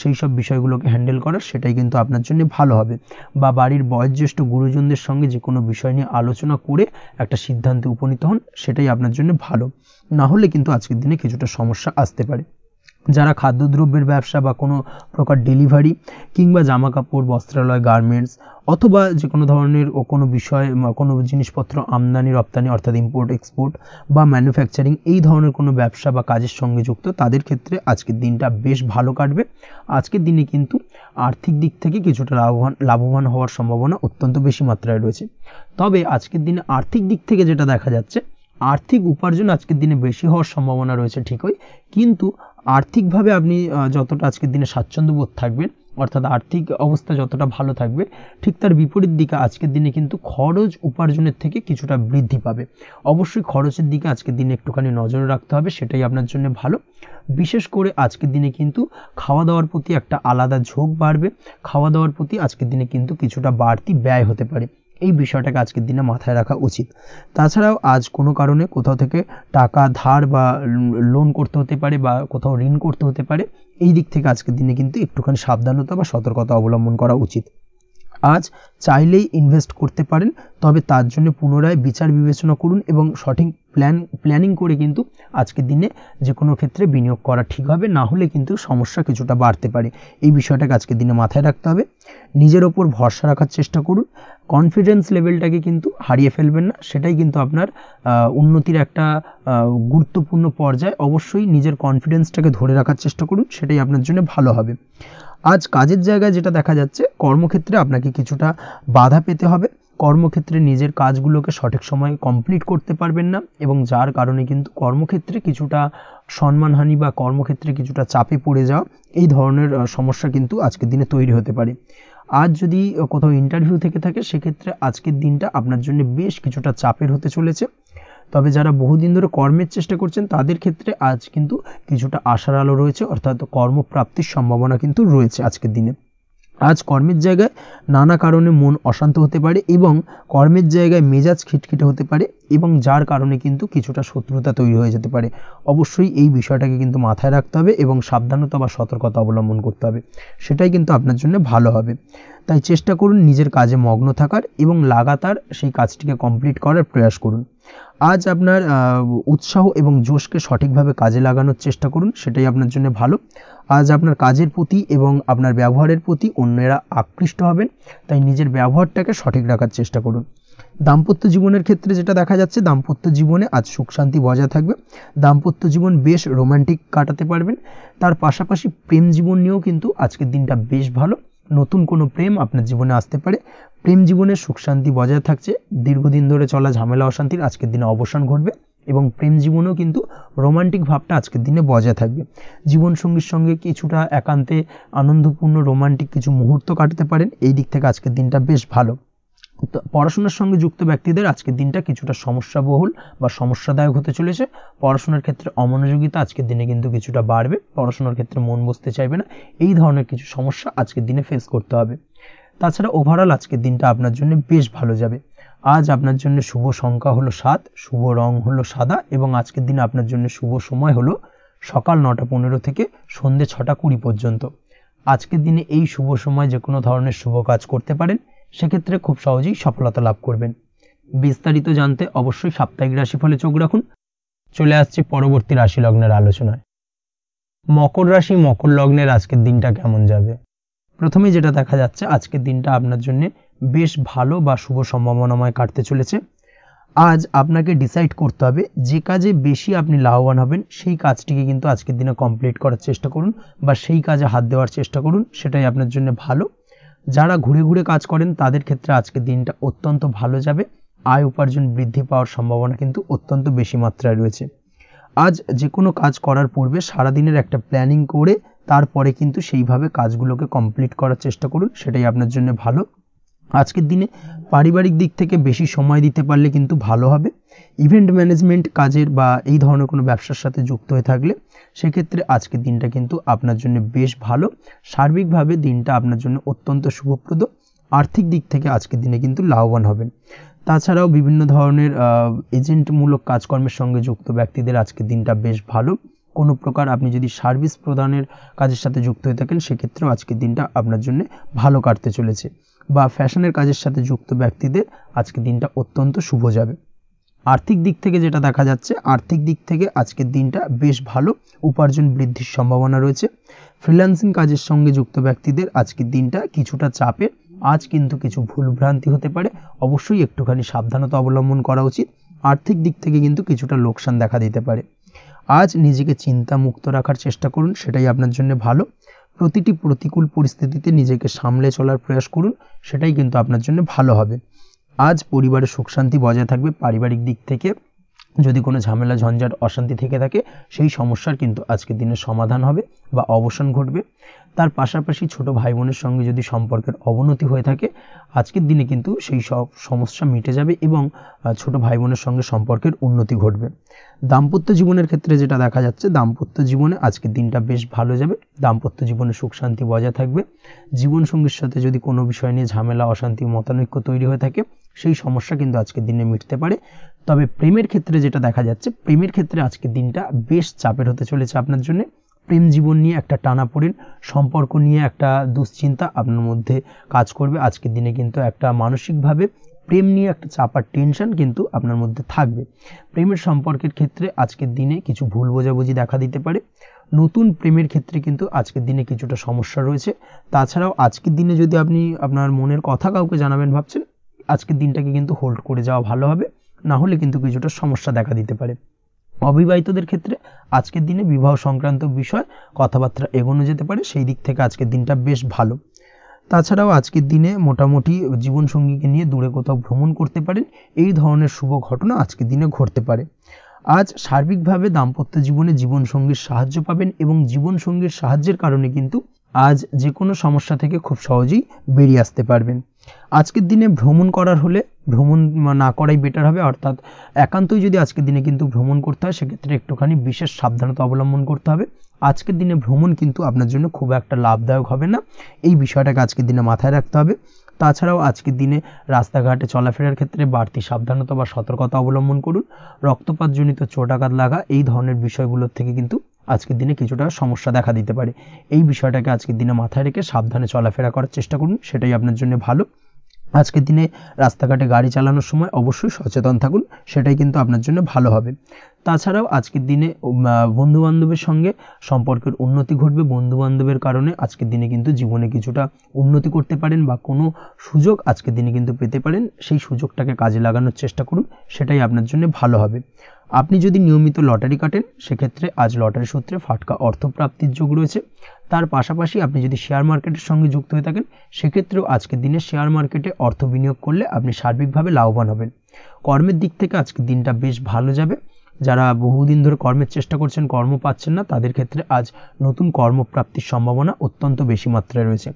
সেই সব বিষয়গুলোকে হ্যান্ডেল করার, সেটাই কিন্তু আপনার জন্য ভালো হবে। বা বাড়ির বয়োজ্যেষ্ঠ গুরুজনদের সঙ্গে যে কোনো বিষয় নিয়ে আলোচনা করে একটা সিদ্ধান্তে উপনীত হন, সেটাই আপনার জন্য ভালো। না হলে কিন্তু আজকের দিনে কিছুটা সমস্যা আসতে পারে। যারা খাদ্যদ্রব্যের ব্যবসা বা কোনো প্রকার ডেলিভারি কিংবা জামা কাপড়, বস্ত্রালয়, গার্মেন্টস অথবা যে কোনো ধরনের কোনো বিষয়, কোনো জিনিসপত্র আমদানি রপ্তানি অর্থাৎ ইম্পোর্ট এক্সপোর্ট বা ম্যানুফ্যাকচারিং, এই ধরনের কোনো ব্যবসা বা কাজের সঙ্গে যুক্ত, তাদের ক্ষেত্রে আজকের দিনটা বেশ ভালো কাটবে। আজকের দিনে কিন্তু আর্থিক দিক থেকে কিছুটা লাভবান হওয়ার সম্ভাবনা অত্যন্ত বেশি মাত্রায় রয়েছে। তবে আজকের দিনে আর্থিক দিক থেকে যেটা দেখা যাচ্ছে, আর্থিক উপার্জন আজকের দিনে বেশি হওয়ার সম্ভাবনা রয়েছে ঠিকই, কিন্তু আর্থিকভাবে আপনি যতটা আজকের দিনে স্বাচ্ছন্দ্য বোধ থাকবেন, অর্থাৎ আর্থিক অবস্থা যতটা ভালো থাকবে, ঠিক তার বিপরীত দিকে আজকের দিনে কিন্তু খরচ উপার্জনের থেকে কিছুটা বৃদ্ধি পাবে। অবশ্যই খরচের দিকে আজকের দিনে একটুখানি নজর রাখতে হবে, সেটাই আপনার জন্য ভালো। বিশেষ করে আজকের দিনে কিন্তু খাওয়া দাওয়ার প্রতি একটা আলাদা ঝোঁক বাড়বে। খাওয়া দাওয়ার প্রতি আজকের দিনে কিন্তু কিছুটা বাড়তি ব্যয় হতে পারে। এই বিষয়টাকে আজকের দিনে মাথায় রাখা উচিত। তাছাড়াও আজ কোনো কারণে কোথাও থেকে টাকা ধার বা লোন করতে হতে পারে বা কোথাও ঋণ করতে হতে পারে। এই দিক থেকে আজকের দিনে কিন্তু একটুখানি সাবধানতা বা সতর্কতা অবলম্বন করা উচিত। আজ চাইলেই ইনভেস্ট করতে পারেন, তবে তার জন্য পুনরায় বিচার বিবেচনা করুন এবং সঠিক প্ল্যানিং করে কিন্তু আজকের দিনে যে কোনো ক্ষেত্রে বিনিয়োগ করা ঠিক হবে, না হলে কিন্তু সমস্যা কিছুটা বাড়তে পারে। এই বিষয়টাকে আজকের দিনে মাথায় রাখতে হবে। নিজের ওপর ভরসা রাখার চেষ্টা করুন, কনফিডেন্স লেভেলটাকে কিন্তু হারিয়ে ফেলবেন না, সেটাই কিন্তু আপনার উন্নতির একটা গুরুত্বপূর্ণ পর্যায়। অবশ্যই নিজের কনফিডেন্সটাকে ধরে রাখার চেষ্টা করুন, সেটাই আপনার জন্য ভালো হবে। আজ কাজের জায়গায় যেটা দেখা যাচ্ছে, কর্মক্ষেত্রে আপনাকে কিছুটা বাধা পেতে হবে। কর্মক্ষেত্রে নিজের কাজগুলোকে সঠিক সময়ে কমপ্লিট করতে পারবেন না এবং যার কারণে কিন্তু কর্মক্ষেত্রে কিছুটা সম্মানহানি বা কর্মক্ষেত্রে কিছুটা চাপে পড়ে যাওয়া, এই ধরনের সমস্যা কিন্তু আজকের দিনে তৈরি হতে পারে। আজ যদি কোথাও ইন্টারভিউ থেকে থাকে, সেক্ষেত্রে আজকের দিনটা আপনার জন্য বেশ কিছুটা চাপের হতে চলেছে। তবে যারা বহুদিন ধরে কর্মের চেষ্টা করছেন, তাদের ক্ষেত্রে আজ কিন্তু কিছুটা আশার আলো রয়েছে, অর্থাৎ কর্মপ্রাপ্তির সম্ভাবনা কিন্তু রয়েছে আজকের দিনে। আজ কর্মের জায়গায় নানা কারণে মন অশান্ত হতে পারে এবং কর্মের জায়গায় মেজাজ খিটখিটে হতে পারে এবং যার কারণে কিন্তু কিছুটা শত্রুতা তৈরি হয়ে যেতে পারে। অবশ্যই এই বিষয়টাকে কিন্তু মাথায় রাখতে হবে এবং সাবধানতা বা সতর্কতা অবলম্বন করতে হবে, সেটাই কিন্তু আপনার জন্য ভালো হবে। তাই চেষ্টা করুন নিজের কাজে মগ্ন থাকার এবং লাগাতার সেই কাজটিকে কমপ্লিট করার প্রয়াস করুন। আজ আপনার উৎসাহ এবং জোশকে সঠিকভাবে কাজে লাগানোর চেষ্টা করুন, সেটাই আপনার জন্য ভালো। আজ আপনার কাজের প্রতি এবং আপনার ব্যবহারের প্রতি অন্যেরা আকৃষ্ট হবেন, তাই নিজের ব্যবহারটাকে সঠিক রাখার চেষ্টা করুন। দাম্পত্য জীবনের ক্ষেত্রে যেটা দেখা যাচ্ছে, দাম্পত্য জীবনে আজ সুখ শান্তি বজায় থাকবে, দাম্পত্য জীবন বেশ রোমান্টিক কাটাতে পারবেন। তার পাশাপাশি প্রেম জীবন নিয়েও কিন্তু আজকের দিনটা বেশ ভালো, নতুন কোনো প্রেম আপনার জীবনে আসতে পারে, প্রেম জীবনে সুখ শান্তি বজায় থাকছে, দীর্ঘদিন ধরে চলা ঝামেলা অশান্তির আজকের দিনে অবসান ঘটবে এবং প্রেম জীবনেও কিন্তু রোমান্টিক ভাবটা আজকের দিনে বজায় থাকবে। জীবনসঙ্গীর সঙ্গে কিছুটা একান্তে আনন্দপূর্ণ রোমান্টিক কিছু মুহূর্ত কাটাতে পারেন, এই দিক থেকে আজকের দিনটা বেশ ভালো। তো পড়াশোনার সঙ্গে যুক্ত ব্যক্তিদের আজকের দিনটা কিছুটা সমস্যাবহুল বা সমস্যাদায়ক হতে চলেছে। পড়াশোনার ক্ষেত্রে অমনোযোগিতা আজকের দিনে কিন্তু কিছুটা বাড়বে, পড়াশোনার ক্ষেত্রে মন বসতে চাইবে না, এই ধরনের কিছু সমস্যা আজকের দিনে ফেস করতে হবে। তাছাড়া ওভারঅল আজকের দিনটা আপনার জন্য বেশ ভালো যাবে। আজ আপনার জন্য শুভ সংখ্যা হলো 7, শুভ রং হলো সাদা এবং আজকের দিনে আপনার জন্য শুভ সময় হলো সকাল 9:15 থেকে সন্ধ্যে 6:20 পর্যন্ত। আজকের দিনে এই শুভ সময় যে কোনো ধরনের শুভ কাজ করতে পারেন, সেক্ষেত্রে খুব সহজেই সফলতা লাভ করবেন। বিস্তারিত জানতে অবশ্যই সাপ্তাহিক রাশিফলে চোখ রাখুন। চলে আসছে পরবর্তী রাশি লগ্নের আলোচনায়। মকর রাশি, মকর লগ্নের আজকের দিনটা কেমন যাবে? প্রথমে যেটা দেখা যাচ্ছে, আজকের দিনটা আপনার জন্য বেশ ভালো বা শুভ সম্ভাবনাময় কাটতে চলেছে। আজ আপনাকে ডিসাইড করতে হবে যে কাজে বেশি আপনি লাভবান হবেন সেই কাজটিকে কিন্তু আজকের দিনে কমপ্লিট করার চেষ্টা করুন বা সেই কাজে হাত দেওয়ার চেষ্টা করুন, সেটাই আপনার জন্য ভালো। যারা ঘুরে ঘুরে কাজ করেন তাদের ক্ষেত্রে আজকের দিনটা অত্যন্ত ভালো যাবে, আয় উপার্জন বৃদ্ধি পাওয়ার সম্ভাবনা কিন্তু অত্যন্ত বেশি মাত্রায় রয়েছে। আজ যে কোনো কাজ করার পূর্বে সারাদিনের একটা প্ল্যানিং করে তারপরে কিন্তু সেইভাবে কাজগুলোকে কমপ্লিট করার চেষ্টা করুন, সেটাই আপনার জন্য ভালো। আজকের দিনে পারিবারিক দিক থেকে বেশি সময় দিতে পারলে কিন্তু ভালো হবে। ইভেন্ট ম্যানেজমেন্ট কাজের বা এই ধরনের কোনো ব্যবসার সাথে যুক্ত হয়ে থাকলে সেক্ষেত্রে আজকের দিনটা কিন্তু আপনার জন্য বেশ ভালো। সার্বিকভাবে দিনটা আপনার জন্য অত্যন্ত শুভপ্রদ। আর্থিক দিক থেকে আজকের দিনে কিন্তু লাভবান হবেন। তাছাড়াও বিভিন্ন ধরনের এজেন্টমূলক কাজকর্মের সঙ্গে যুক্ত ব্যক্তিদের আজকের দিনটা বেশ ভালো। কোনো প্রকার আপনি যদি সার্ভিস প্রদানের কাজের সাথে যুক্ত হয়ে থাকেন সেক্ষেত্রেও আজকের দিনটা আপনার জন্য ভালো কাটতে চলেছে। বা ফ্যাশনের কাজের সাথে যুক্ত ব্যক্তিদের আজকের দিনটা অত্যন্ত শুভ যাবে। আর্থিক দিক থেকে যেটা দেখা যাচ্ছে, আর্থিক দিক থেকে আজকের দিনটা বেশ ভালো, উপার্জন বৃদ্ধির সম্ভাবনা রয়েছে। ফ্রিল্যান্সিং কাজের সঙ্গে যুক্ত ব্যক্তিদের আজকের দিনটা কিছুটা চাপের, আজ কিন্তু কিছু ভুলভ্রান্তি হতে পারে, অবশ্যই একটুখানি সাবধানতা অবলম্বন করা উচিত। আর্থিক দিক থেকে কিন্তু কিছুটা লোকসান দেখা দিতে পারে। আজ নিজেকে চিন্তা মুক্ত রাখার চেষ্টা করুন, সেটাই আপনার জন্য ভালো। প্রতিটি প্রতিকূল পরিস্থিতিতে নিজেকে সামলে চলার প্রয়াস করুন, সেটাই কিন্তু আপনার জন্য ভালো হবে। আজ পরিবারের সুখ শান্তি বজায় থাকবে। পারিবারিক দিক থেকে যদি কোনো ঝামেলা ঝঞ্ঝাট অশান্তি থেকে থাকে সেই সমস্যার কিন্তু আজকের দিনে সমাধান হবে বা অবসান ঘটবে। তার পাশাপাশি ছোট ভাই বোনের সঙ্গে যদি সম্পর্কের অবনতি হয়ে থাকে আজকের দিনে কিন্তু সেই সব সমস্যা মিটে যাবে এবং ছোট ভাই বোনের সঙ্গে সম্পর্কের উন্নতি ঘটবে। দাম্পত্য জীবনের ক্ষেত্রে যেটা দেখা যাচ্ছে, দাম্পত্য জীবনে আজকের দিনটা বেশ ভালো যাবে। দাম্পত্য জীবনে সুখ শান্তি বজায় থাকবে। জীবনসঙ্গীর সাথে যদি কোনো বিষয় নিয়ে ঝামেলা অশান্তি মতানৈক্য তৈরি হয়ে থাকে সেই সমস্যা কিন্তু আজকের দিনে মিটতে পারে। তবে প্রেমের ক্ষেত্রে যেটা দেখা যাচ্ছে, প্রেমের ক্ষেত্রে আজকের দিনটা বেশ চাপের হতে চলেছে আপনার জন্য। প্রেম জীবন নিয়ে একটা টানাপোড়েন, সম্পর্ক নিয়ে একটা দুশ্চিন্তা আপনার মধ্যে কাজ করবে। আজকের দিনে কিন্তু একটা মানসিকভাবে প্রেম নিয়ে একটা চাপার টেনশন কিন্তু আপনার মধ্যে থাকবে। প্রেমের সম্পর্কের ক্ষেত্রে আজকের দিনে কিছু ভুল বোঝাবুঝি দেখা দিতে পারে। নতুন প্রেমের ক্ষেত্রে কিন্তু আজকের দিনে কিছুটা সমস্যা রয়েছে। তাছাড়াও আজকের দিনে যদি আপনি আপনার মনের কথা কাউকে জানাবেন ভাবছেন, আজকের দিনটাকে কিন্তু হোল্ড করে যাওয়া ভালো হবে, না হলে কিন্তু কিছুটা সমস্যা দেখা দিতে পারে। অবিবাহিতদের ক্ষেত্রে আজকের দিনে বিবাহ সংক্রান্ত বিষয় কথাবার্তা এগোনো যেতে পারে, সেই দিক থেকে আজকের দিনটা বেশ ভালো। তাছাড়াও আজকের দিনে মোটামুটি জীবনসঙ্গীকে নিয়ে দূরে কোথাও ভ্রমণ করতে পারেন, এই ধরনের শুভ ঘটনা আজকের দিনে ঘটতে পারে। আজ সার্বিকভাবে দাম্পত্য জীবনে জীবনসঙ্গীর সাহায্য পাবেন এবং জীবনসঙ্গীর সাহায্যের কারণে কিন্তু আজ যে কোনো সমস্যা থেকে খুব সহজেই বেরিয়ে আসতে পারবেন। আজকের দিনে ভ্রমণ করার হলে ভ্রমণ না করাই বেটার হবে, অর্থাৎ একান্তই যদি আজকের দিনে কিন্তু ভ্রমণ করতে হয় সেক্ষেত্রে একটুখানি বিশেষ সাবধানতা অবলম্বন করতে হবে। আজকের দিনে ভ্রমণ কিন্তু আপনার জন্য খুব একটা লাভদায়ক হবে না, এই বিষয়টাকে আজকের দিনে মাথায় রাখতে হবে। তাছাড়াও আজকের দিনে রাস্তাঘাটে চলাফেরার ক্ষেত্রে বাড়তি সাবধানতা বা সতর্কতা অবলম্বন করুন। রক্তপাতজনিত চোটাঘাত লাগা এই ধরনের বিষয়গুলোর থেকে কিন্তু আজকের দিনে কিছুটা সমস্যা দেখা দিতে পারে। এই বিষয়টাকে আজকের দিনে মাথায় রেখে সাবধানে চলাফেরা করার চেষ্টা করুন, সেটাই আপনার জন্য ভালো। আজকের দিনে রাস্তাঘাটে গাড়ি চালানোর সময় অবশ্যই সচেতন থাকুন, সেটাই কিন্তু আপনার জন্য ভালো হবে। তাছাড়াও আজকের দিনে বন্ধুবান্ধবের সঙ্গে সম্পর্কের উন্নতি ঘটবে। বন্ধুবান্ধবের কারণে আজকের দিনে কিন্তু জীবনে কিছুটা উন্নতি করতে পারেন বা কোনো সুযোগ আজকের দিনে কিন্তু পেতে পারেন। সেই সুযোগটাকে কাজে লাগানোর চেষ্টা করুন, সেটাই আপনার জন্য ভালো হবে। আপনি যদি নিয়মিত লটারি কাটেন সেক্ষেত্রে আজ লটারি সূত্রে ফাটকা অর্থপ্রাপ্তির যোগ রয়েছে। তার পাশাপাশি আপনি যদি শেয়ার মার্কেটের সঙ্গে যুক্ত হয়ে থাকেন সেক্ষেত্রেও আজকের দিনে শেয়ার মার্কেটে অর্থ বিনিয়োগ করলে আপনি সার্বিকভাবে লাভবান হবেন। কর্মের দিক থেকে আজকের দিনটা বেশ ভালো যাবে। যারা বহুদিন ধরে কর্মের চেষ্টা করছেন, কর্ম পাচ্ছেন না, তাদের ক্ষেত্রে আজ নতুন কর্মপ্রাপ্তির সম্ভাবনা অত্যন্ত বেশি মাত্রায় রয়েছে।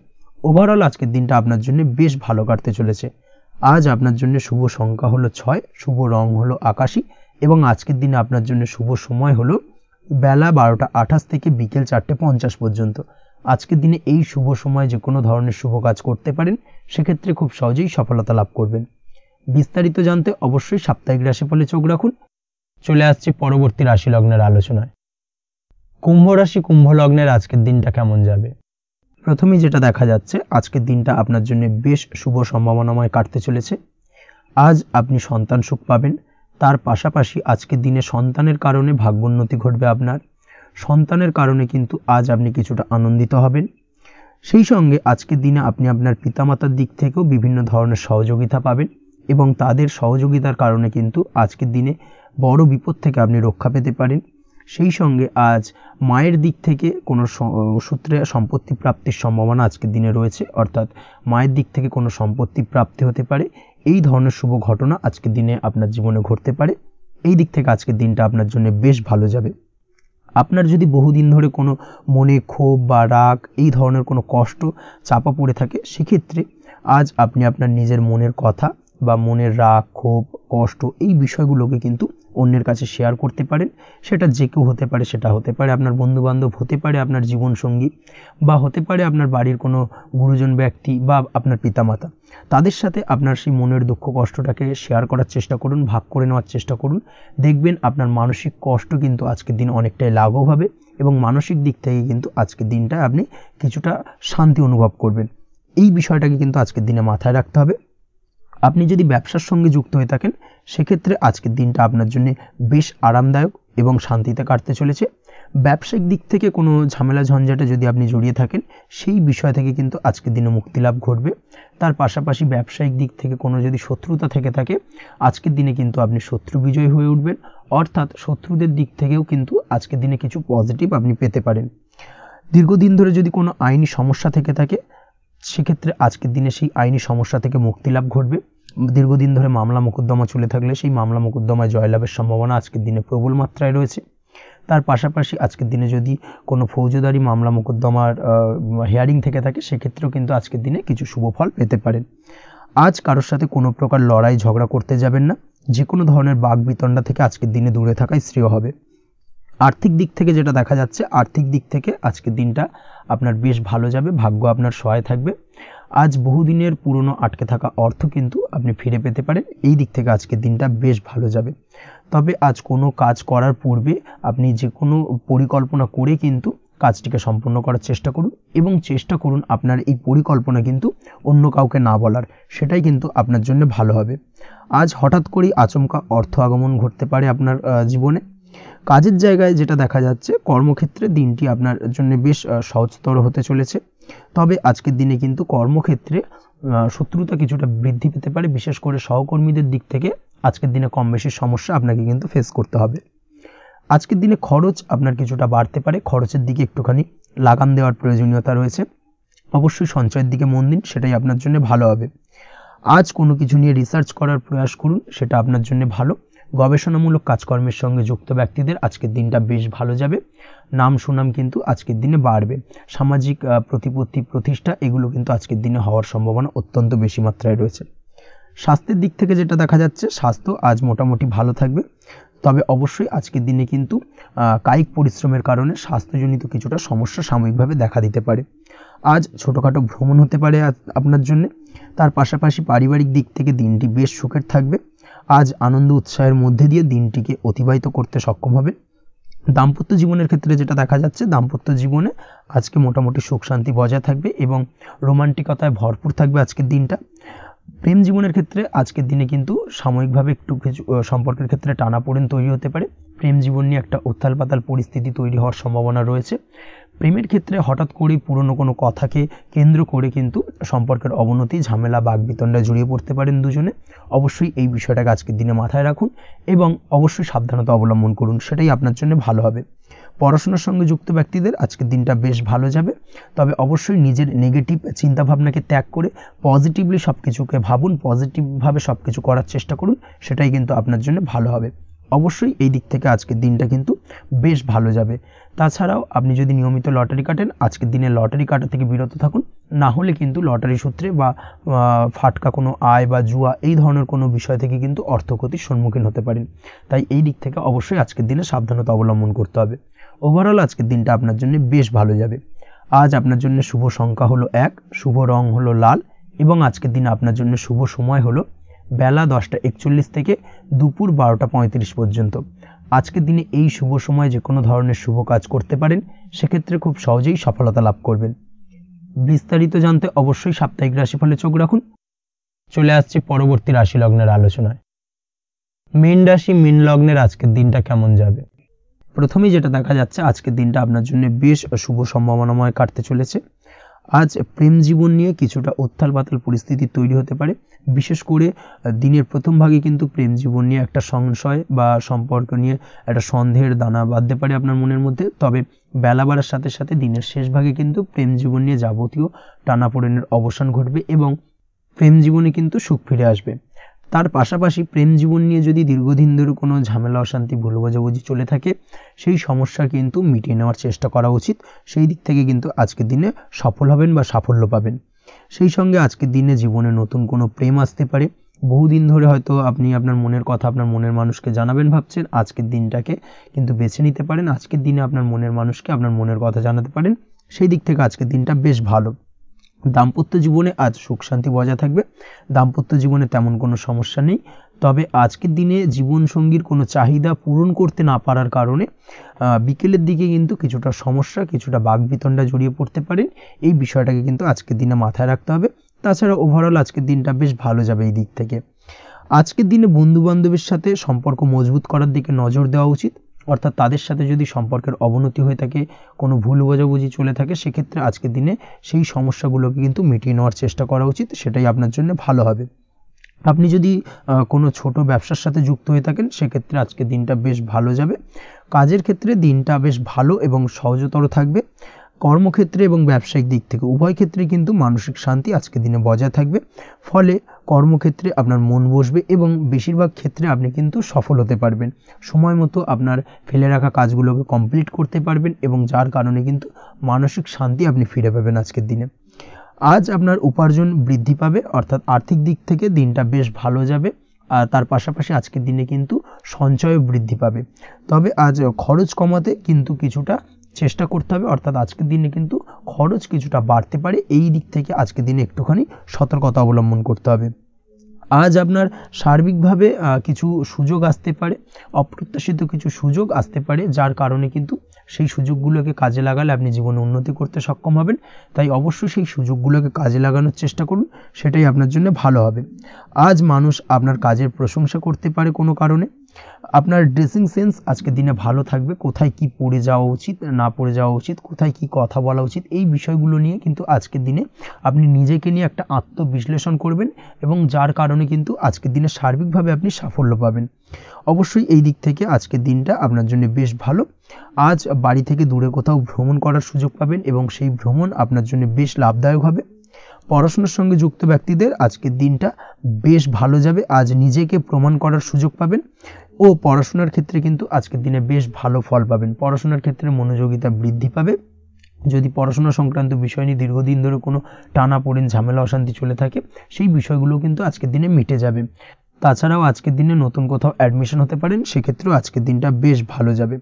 ওভারঅল আজকের দিনটা আপনার জন্য বেশ ভালো কাটতে চলেছে। আজ আপনার জন্য শুভ সংখ্যা হলো 6, শুভ রং হলো আকাশী এবং আজকের দিনে আপনার জন্য শুভ সময় হলো বেলা 12টা 28 থেকে বিকেল 4টে 50 পর্যন্ত। আজকের দিনে এই শুভ সময় যে কোনো ধরনের শুভ কাজ করতে পারেন, সেক্ষেত্রে খুব সহজেই সফলতা লাভ করবেন। বিস্তারিত জানতে অবশ্যই সাপ্তাহিক রাশিফলে চোখ রাখুন। চলে আসছে পরবর্তী রাশি লগ্নের আলোচনায়। কুম্ভ রাশি কুম্ভ লগ্নের আজকের দিনটা কেমন যাবে? প্রথমেই যেটা দেখা যাচ্ছে, আজকের দিনটা আপনার জন্য বেশ শুভ সম্ভাবনাময় কাটতে চলেছে। আজ আপনি সন্তান সুখ পাবেন। তার পাশাপাশি আজকের দিনে সন্তানের কারণে ভাগ্যোন্নতি ঘটবে আপনার। সন্তানের কারণে কিন্তু আজ আপনি কিছুটা আনন্দিত হবেন। সেই সঙ্গে আজকের দিনে আপনি আপনার পিতামাতার দিক থেকেও বিভিন্ন ধরনের সহযোগিতা পাবেন এবং তাদের সহযোগিতার কারণে কিন্তু আজকের দিনে বড় বিপদ থেকে আপনি রক্ষা পেতে পারেন। সেই সঙ্গে আজ মায়ের দিক থেকে কোনো সূত্রে সম্পত্তি প্রাপ্তির সম্ভাবনা আজকের দিনে রয়েছে, অর্থাৎ মায়ের দিক থেকে কোনো সম্পত্তি প্রাপ্তি হতে পারে। এই ধরনের শুভ ঘটনা আজকের দিনে আপনার জীবনে ঘটতে পারে। এই দিক থেকে আজকের দিনটা আপনার জন্য বেশ ভালো যাবে। আপনার যদি বহুদিন ধরে কোনো মনে ক্ষোভ বা রাগ এই ধরনের কোনো কষ্ট চাপা পড়ে থাকে, সেক্ষেত্রে আজ আপনি আপনার নিজের মনের কথা বা মনের রাগ ক্ষোভ কষ্ট এই বিষয়গুলোকে কিন্তু অন্যের কাছে শেয়ার করতে পারেন। সেটা যে কেউ হতে পারে, সেটা হতে পারে আপনার বন্ধুবান্ধব, হতে পারে আপনার জীবনসঙ্গী, বা হতে পারে আপনার বাড়ির কোনো গুরুজন ব্যক্তি বা আপনার পিতামাতা। তাদের সাথে আপনার সেই মনের দুঃখ কষ্টটাকে শেয়ার করার চেষ্টা করুন, ভাগ করে নেওয়ার চেষ্টা করুন। দেখবেন আপনার মানসিক কষ্ট কিন্তু আজকের দিন অনেকটাই লাঘব হবে এবং মানসিক দিক থেকে কিন্তু আজকের দিনটা আপনি কিছুটা শান্তি অনুভব করবেন। এই বিষয়টাকে কিন্তু আজকের দিনে মাথায় রাখতে হবে। আপনি যদি ব্যবসার সঙ্গে যুক্ত হয়ে থাকেন সেক্ষেত্রে আজকের দিনটা আপনার জন্য বেশ আরামদায়ক এবং শান্তিতে কাটতে চলেছে। ব্যবসায়িক দিক থেকে কোনো ঝামেলা ঝঞ্ঝাটে যদি আপনি জড়িয়ে থাকেন, সেই বিষয় থেকে কিন্তু আজকের দিনে মুক্তি লাভ ঘটবে। তার পাশাপাশি ব্যবসায়িক দিক থেকে কোনো যদি শত্রুতা থেকে থাকে, আজকের দিনে কিন্তু আপনি শত্রু বিজয় হয়ে উঠবেন, অর্থাৎ শত্রুদের দিক থেকেও কিন্তু আজকের দিনে কিছু পজিটিভ আপনি পেতে পারেন। দীর্ঘদিন ধরে যদি কোনো আইনি সমস্যা থেকে থাকে, সেক্ষেত্রে আজকের দিনে সেই আইনি সমস্যা থেকে মুক্তি লাভ ঘটবে। দীর্ঘদিন ধরে মামলা মোকদ্দমা চলে থাকলে সেই মামলা মোকদ্দমায় জয়লাভের সম্ভাবনা আজকের দিনে প্রবল মাত্রায় রয়েছে। তার পাশাপাশি আজকের দিনে যদি কোনো ফৌজদারি মামলা মোকদ্দমার হিয়ারিং থেকে থাকে, সেক্ষেত্রেও কিন্তু আজকের দিনে কিছু শুভ ফল পেতে পারেন। আজ কারোর সাথে কোনো প্রকার লড়াই ঝগড়া করতে যাবেন না। যে কোনো ধরনের বাক বিতণ্ডা থেকে আজকের দিনে দূরে থাকাই শ্রেয় হবে। আর্থিক দিক থেকে যেটা দেখা যাচ্ছে, আর্থিক দিক থেকে আজকের দিনটা আপনার বেশ ভালো যাবে, ভাগ্য আপনার সহায় থাকবে। আজ বহুদিনের পুরনো আটকে থাকা অর্থ কিন্তু আপনি ফিরে পেতে পারেন। এই দিক থেকে আজকের দিনটা বেশ ভালো যাবে। তবে আজ কোনো কাজ করার পূর্বে আপনি যে কোনো পরিকল্পনা করে কিন্তু কাজটিকে সম্পন্ন করার চেষ্টা করুন এবং চেষ্টা করুন আপনার এই পরিকল্পনা কিন্তু অন্য কাউকে না বলার, সেটাই কিন্তু আপনার জন্য ভালো হবে। আজ হঠাৎ করেই আচমকা অর্থ আগমন ঘটতে পারে আপনার জীবনে। কাজের জায়গায় যেটা দেখা যাচ্ছে, কর্মক্ষেত্রে দিনটি আপনার জন্য বেশ সহজতর হতে চলেছে। তবে আজকের দিনে কিন্তু কর্মক্ষেত্রে শত্রুতা কিছুটা বৃদ্ধি পেতে পারে, বিশেষ করে সহকর্মীদের দিক থেকে আজকের দিনে কম বেশি সমস্যা আপনাকে কিন্তু ফেস করতে হবে। আজকের দিনে খরচ আপনার কিছুটা বাড়তে পারে, খরচের দিকে একটুখানি লাগাম দেওয়ার প্রয়োজনীয়তা রয়েছে। অবশ্যই সঞ্চয়ের দিকে মন দিন, সেটাই আপনার জন্য ভালো হবে। আজ কোনো কিছু নিয়ে রিসার্চ করার প্রয়াস করুন, সেটা আপনার জন্য ভালো। গবেষণামূলক কাজকর্মের সঙ্গে যুক্ত ব্যক্তিদের আজকের দিনটা বেশ ভালো যাবে। নাম সুনাম কিন্তু আজকের দিনে বাড়বে। সামাজিক প্রতিপত্তি প্রতিষ্ঠা এগুলো কিন্তু আজকের দিনে হওয়ার সম্ভাবনা অত্যন্ত বেশি মাত্রায় রয়েছে। স্বাস্থ্যের দিক থেকে যেটা দেখা যাচ্ছে, স্বাস্থ্য আজ মোটামুটি ভালো থাকবে। তবে অবশ্যই আজকের দিনে কিন্তু কায়িক পরিশ্রমের কারণে স্বাস্থ্যজনিত কিছুটা সমস্যা সাময়িকভাবে দেখা দিতে পারে। আজ ছোটোখাটো ভ্রমণ হতে পারে আপনার জন্য। তার পাশাপাশি পারিবারিক দিক থেকে দিনটি বেশ সুখের থাকবে। আজ আনন্দ উৎসাহের মধ্যে দিয়ে দিনটিকে অতিবাহিত করতে সক্ষম হবে। দাম্পত্য জীবনের ক্ষেত্রে যেটা দেখা যাচ্ছে, দাম্পত্য জীবনে আজকে মোটামুটি সুখ শান্তি বজায় থাকবে এবং রোমান্টিকতায় ভরপুর থাকবে আজকের দিনটা। প্রেম জীবনের ক্ষেত্রে আজকের দিনে কিন্তু সাময়িকভাবে একটু কিছু সম্পর্কের ক্ষেত্রে টানাপোড়েন তৈরি হতে পারে। প্রেম জীবন নিয়ে একটা উত্থাল পাতাল পরিস্থিতি তৈরি হওয়ার সম্ভাবনা রয়েছে। প্রেমের ক্ষেত্রে হঠাৎ করেই পুরনো কোনো কথাকে কেন্দ্র করে কিন্তু সম্পর্কের অবনতি, ঝামেলা, বাগবিতণ্ডায় জড়িয়ে পড়তে পারেন দুজনে। অবশ্যই এই বিষয়টাকে আজকের দিনে মাথায় রাখুন এবং অবশ্যই সাবধানতা অবলম্বন করুন, সেটাই আপনার জন্য ভালো হবে। পড়াশোনার সঙ্গে যুক্ত ব্যক্তিদের আজকের দিনটা বেশ ভালো যাবে, তবে অবশ্যই নিজের নেগেটিভ চিন্তাভাবনাকে ত্যাগ করে পজিটিভলি সব কিছুকে ভাবুন, পজিটিভভাবে সব কিছু করার চেষ্টা করুন, সেটাই কিন্তু আপনার জন্য ভালো হবে। অবশ্যই এই দিক থেকে আজকের দিনটা কিন্তু বেশ ভালো যাবে। তাছাড়াও আপনি যদি নিয়মিত লটারি কাটেন, আজকের দিনে লটারি কাটা থেকে বিরত থাকুন, না হলে কিন্তু লটারি সূত্রে বা ফাটকা কোনো আয় বা জুয়া এই ধরনের কোনো বিষয় থেকে কিন্তু অর্থক্ষতির সম্মুখীন হতে পারেন। তাই এই দিক থেকে অবশ্যই আজকের দিনে সাবধানতা অবলম্বন করতে হবে। ওভারঅল আজকের দিনটা আপনার জন্য বেশ ভালো যাবে। আজ আপনার জন্য শুভ সংখ্যা হলো 1, শুভ রং হলো লাল এবং আজকের দিনে আপনার জন্য শুভ সময় হলো বেলা 10:41 থেকে দুপুর 12:35 পর্যন্ত। আজকের দিনে এই শুভ সময় যে কোনো ধরনের শুভ কাজ করতে পারেন, সেক্ষেত্রে খুব সহজেই সফলতা লাভ করবেন। বিস্তারিত জানতে অবশ্যই সাপ্তাহিক রাশিফলে চোখ রাখুন। চলে আসছে পরবর্তী রাশি লগ্নের আলোচনায়। মীন রাশি, মীন লগ্নের আজকের দিনটা কেমন যাবে? প্রথমেই যেটা দেখা যাচ্ছে, আজকের দিনটা আপনার জন্য বেশ শুভ সম্ভাবনাময় কাটতে চলেছে। আজ প্রেম জীবন নিয়ে কিছুটা উত্থাল পাতাল পরিস্থিতি তৈরি হতে পারে। বিশেষ করে দিনের প্রথম ভাগে কিন্তু প্রেম জীবন নিয়ে একটা সংশয় বা সম্পর্ক নিয়ে একটা সন্দেহের দানা বাঁধতে পারে আপনার মনের মধ্যে। তবে বেলা বাড়ার সাথে সাথে দিনের শেষ ভাগে কিন্তু প্রেম জীবন নিয়ে যাবতীয় টানাপোড়েনের অবসান ঘটবে এবং প্রেম জীবনে কিন্তু সুখ ফিরে আসবে। তার পাশাপাশি প্রেম জীবন নিয়ে যদি দীর্ঘদিন ধরে কোনো ঝামেলা, অশান্তি, ভুল বোঝাবুঝি চলে থাকে, সেই সমস্যা কিন্তু মিটিয়ে নেওয়ার চেষ্টা করা উচিত। সেই দিক থেকে কিন্তু আজকের দিনে সফল হবেন বা সাফল্য পাবেন। সেই সঙ্গে আজকের দিনে জীবনে নতুন কোনো প্রেম আসতে পারে। বহুদিন ধরে হয়তো আপনি আপনার মনের কথা আপনার মনের মানুষকে জানাবেন ভাবছেন, আজকের দিনটাকে কিন্তু বেছে নিতে পারেন। আজকের দিনে আপনার মনের মানুষকে আপনার মনের কথা জানাতে পারেন। সেই দিক থেকে আজকের দিনটা বেশ ভালো। দাম্পত্য জীবনে আজ সুখ শান্তি বজায় থাকবে। দাম্পত্য জীবনে তেমন কোনো সমস্যা নেই। তবে আজকের দিনে জীবনসঙ্গীর কোনো চাহিদা পূরণ করতে না পারার কারণে বিকেলের দিকে কিন্তু কিছুটা সমস্যা, কিছুটা বাকবিতণ্ডা জড়িয়ে পড়তে পারেন। এই বিষয়টাকে কিন্তু আজকের দিনে মাথায় রাখতে হবে। তাছাড়া ওভারঅল আজকের দিনটা বেশ ভালো যাবে এই দিক থেকে। আজকের দিনে বন্ধু বান্ধবের সাথে সম্পর্ক মজবুত করার দিকে নজর দেওয়া উচিত। অর্থাৎ তাদের সাথে যদি সম্পর্কের অবনতি হয়ে থাকে, কোনো ভুল বোঝাবুঝি চলে থাকে, সেক্ষেত্রে আজকের দিনে সেই সমস্যাগুলোকে কিন্তু মিটিয়ে নেওয়ার চেষ্টা করা উচিত, সেটাই আপনার জন্য ভালো হবে। আপনি যদি কোনো ছোট ব্যবসার সাথে যুক্ত হয়ে থাকেন, সেক্ষেত্রে আজকের দিনটা বেশ ভালো যাবে। কাজের ক্ষেত্রে দিনটা বেশ ভালো এবং সহজতর থাকবে। কর্মক্ষেত্রে এবং ব্যবসায়িক দিক থেকে উভয় ক্ষেত্রে কিন্তু মানসিক শান্তি আজকের দিনে বজায় থাকবে। ফলে কর্মক্ষেত্রে আপনার মন বসবে এবং বেশিরভাগ ক্ষেত্রে আপনি কিন্তু সফল হতে পারবেন। সময় মতো আপনার ফেলে রাখা কাজগুলোকে কমপ্লিট করতে পারবেন এবং যার কারণে কিন্তু মানসিক শান্তি আপনি ফিরে পাবেন আজকের দিনে। আজ আপনার উপার্জন বৃদ্ধি পাবে, অর্থাৎ আর্থিক দিক থেকে দিনটা বেশ ভালো যাবে। আর তার পাশাপাশি আজকের দিনে কিন্তু সঞ্চয় বৃদ্ধি পাবে। তবে আজ খরচ কমাতে কিন্তু কিছুটা চেষ্টা করতে হবে, অর্থাৎ আজকের দিনে কিন্তু খরচ কিছুটা বাড়তে পারে। এই দিক থেকে আজকের দিনে একটুখানি সতর্কতা অবলম্বন করতে হবে। আজ আপনার সার্বিকভাবে কিছু সুযোগ আসতে পারে, অপ্রত্যাশিত কিছু সুযোগ আসতে পারে, যার কারণে কিন্তু সেই সুযোগগুলোকে কাজে লাগালে আপনি জীবনে উন্নতি করতে সক্ষম হবেন। তাই অবশ্যই সেই সুযোগগুলোকে কাজে লাগানোর চেষ্টা করুন, সেটাই আপনার জন্য ভালো হবে। আজ মানুষ আপনার কাজের প্রশংসা করতে পারে কোনো কারণে। আপনার ড্রেসিং সেন্স আজকের দিনে ভালো থাকবে। কোথায় কি পরে যাওয়া উচিত, না পরে যাওয়া উচিত, কোথায় কি কথা বলা উচিত, এই বিষয়গুলো নিয়ে কিন্তু আজকের দিনে আপনি নিজেকে নিয়ে একটা আত্মবিশ্লেষণ করবেন এবং যার কারণে কিন্তু আজকের দিনে সার্বিকভাবে আপনি সাফল্য পাবেন। অবশ্যই এই দিক থেকে আজকের দিনটা আপনার জন্য বেশ ভালো। আজ বাড়ি থেকে দূরে কোথাও ভ্রমণ করার সুযোগ পাবেন এবং সেই ভ্রমণ আপনার জন্য বেশ লাভদায়ক হবে। পড়াশোনার সঙ্গে যুক্ত ব্যক্তিদের আজকের দিনটা বেশ ভালো যাবে। আজ নিজেকে প্রমাণ করার সুযোগ পাবেন ও পড়াশোনার ক্ষেত্রে কিন্তু আজকের দিনে বেশ ভালো ফল পাবেন। পড়াশোনার ক্ষেত্রে মনোযোগিতা বৃদ্ধি পাবে। যদি পড়াশোনা সংক্রান্ত বিষয় নিয়ে দীর্ঘদিন ধরে কোনো টানাপোড়েন, ঝামেলা, অশান্তি চলে থাকে, সেই বিষয়গুলো কিন্তু আজকের দিনে মিটে যাবে। তাছাড়াও আজকের দিনে নতুন কোথাও অ্যাডমিশন হতে পারেন, সেক্ষেত্রেও আজকের দিনটা বেশ ভালো যাবে।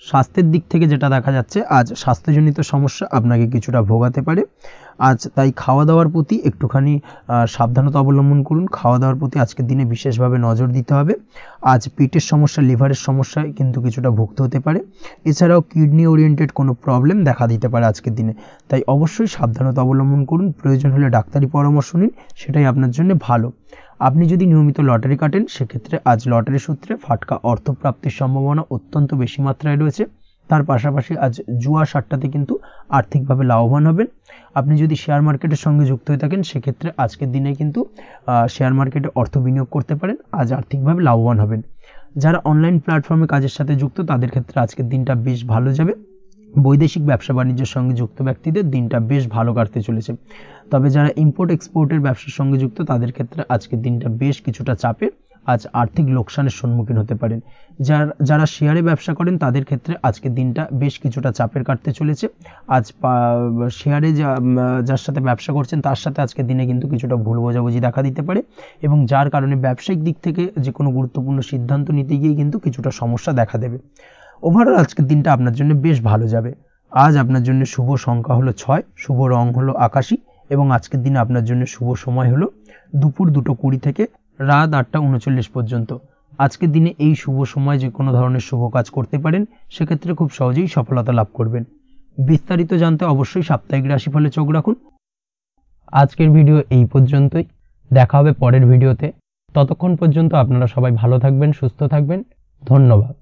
স্বাস্থ্যের দিক থেকে যেটা দেখা যাচ্ছে, আজ স্বাস্থ্যজনিত সমস্যা আপনাকে কিছুটা ভোগাতে পারে। আজ তাই খাওয়া দাওয়ার প্রতি একটুখানি সাবধানতা অবলম্বন করুন। খাওয়া দাওয়ার প্রতি আজকের দিনে বিশেষভাবে নজর দিতে হবে। আজ পেটের সমস্যা, লিভারের সমস্যায় কিন্তু কিছুটা ভুগতে হতে পারে। এছাড়াও কিডনি ওরিয়েন্টেড কোনো প্রবলেম দেখা দিতে পারে আজকের দিনে, তাই অবশ্যই সাবধানতা অবলম্বন করুন। প্রয়োজন হলে ডাক্তারি পরামর্শ নিন, সেটাই আপনার জন্য ভালো। আপনি যদি নিয়মিত লটারি কাটেন, সেক্ষেত্রে আজ লটারি সূত্রে ফাটকা অর্থপ্রাপ্তির সম্ভাবনা অত্যন্ত বেশি মাত্রায় রয়েছে। তার পাশাপাশি আজ জুয়া সাট্টাতে কিন্তু আর্থিকভাবে লাভবান হবেন। আপনি যদি শেয়ার মার্কেটের সঙ্গে যুক্ত হয়ে থাকেন, সেক্ষেত্রে আজকের দিনে কিন্তু শেয়ার মার্কেটে অর্থ বিনিয়োগ করতে পারেন, আজ আর্থিকভাবে লাভবান হবেন। যারা অনলাইন প্ল্যাটফর্মে কাজের সাথে যুক্ত, তাদের ক্ষেত্রে আজকের দিনটা বেশ ভালো যাবে। বৈদেশিক ব্যবসা বাণিজ্যের সঙ্গে যুক্ত ব্যক্তিদের দিনটা বেশ ভালো কাটতে চলেছে। তবে যারা ইম্পোর্ট এক্সপোর্টের ব্যবসার সঙ্গে যুক্ত, তাদের ক্ষেত্রে আজকের দিনটা বেশ কিছুটা চাপের। আজ আর্থিক লোকসানের সম্মুখীন হতে পারেন। যারা শেয়ারে ব্যবসা করেন, তাদের ক্ষেত্রে আজকের দিনটা বেশ কিছুটা চাপের কাটতে চলেছে। আজ শেয়ারে যার সাথে ব্যবসা করছেন, তার সাথে আজকের দিনে কিন্তু কিছুটা ভুল বোঝাবুঝি দেখা দিতে পারে, এবং যার কারণে ব্যবসায়িক দিক থেকে যে কোনো গুরুত্বপূর্ণ সিদ্ধান্ত নিতে গিয়ে কিন্তু কিছুটা সমস্যা দেখা দেবে। ওভারঅল আজকের দিনটা আপনার জন্য বেশ ভালো যাবে। আজ আপনার জন্য শুভ সংখ্যা হলো 6, শুভ রং হলো আকাশী, এবং আজকের দিনে আপনার জন্য শুভ সময় হলো দুপুর 2:20 থেকে রাত 8:39 পর্যন্ত। আজকের দিনে এই শুভ সময় যে কোনো ধরনের শুভ কাজ করতে পারেন, সেক্ষেত্রে খুব সহজেই সফলতা লাভ করবেন। বিস্তারিত জানতে অবশ্যই সাপ্তাহিক রাশিফলে চোখ রাখুন। আজকের ভিডিও এই পর্যন্তই, দেখা হবে পরের ভিডিওতে। ততক্ষণ পর্যন্ত আপনারা সবাই ভালো থাকবেন, সুস্থ থাকবেন। ধন্যবাদ।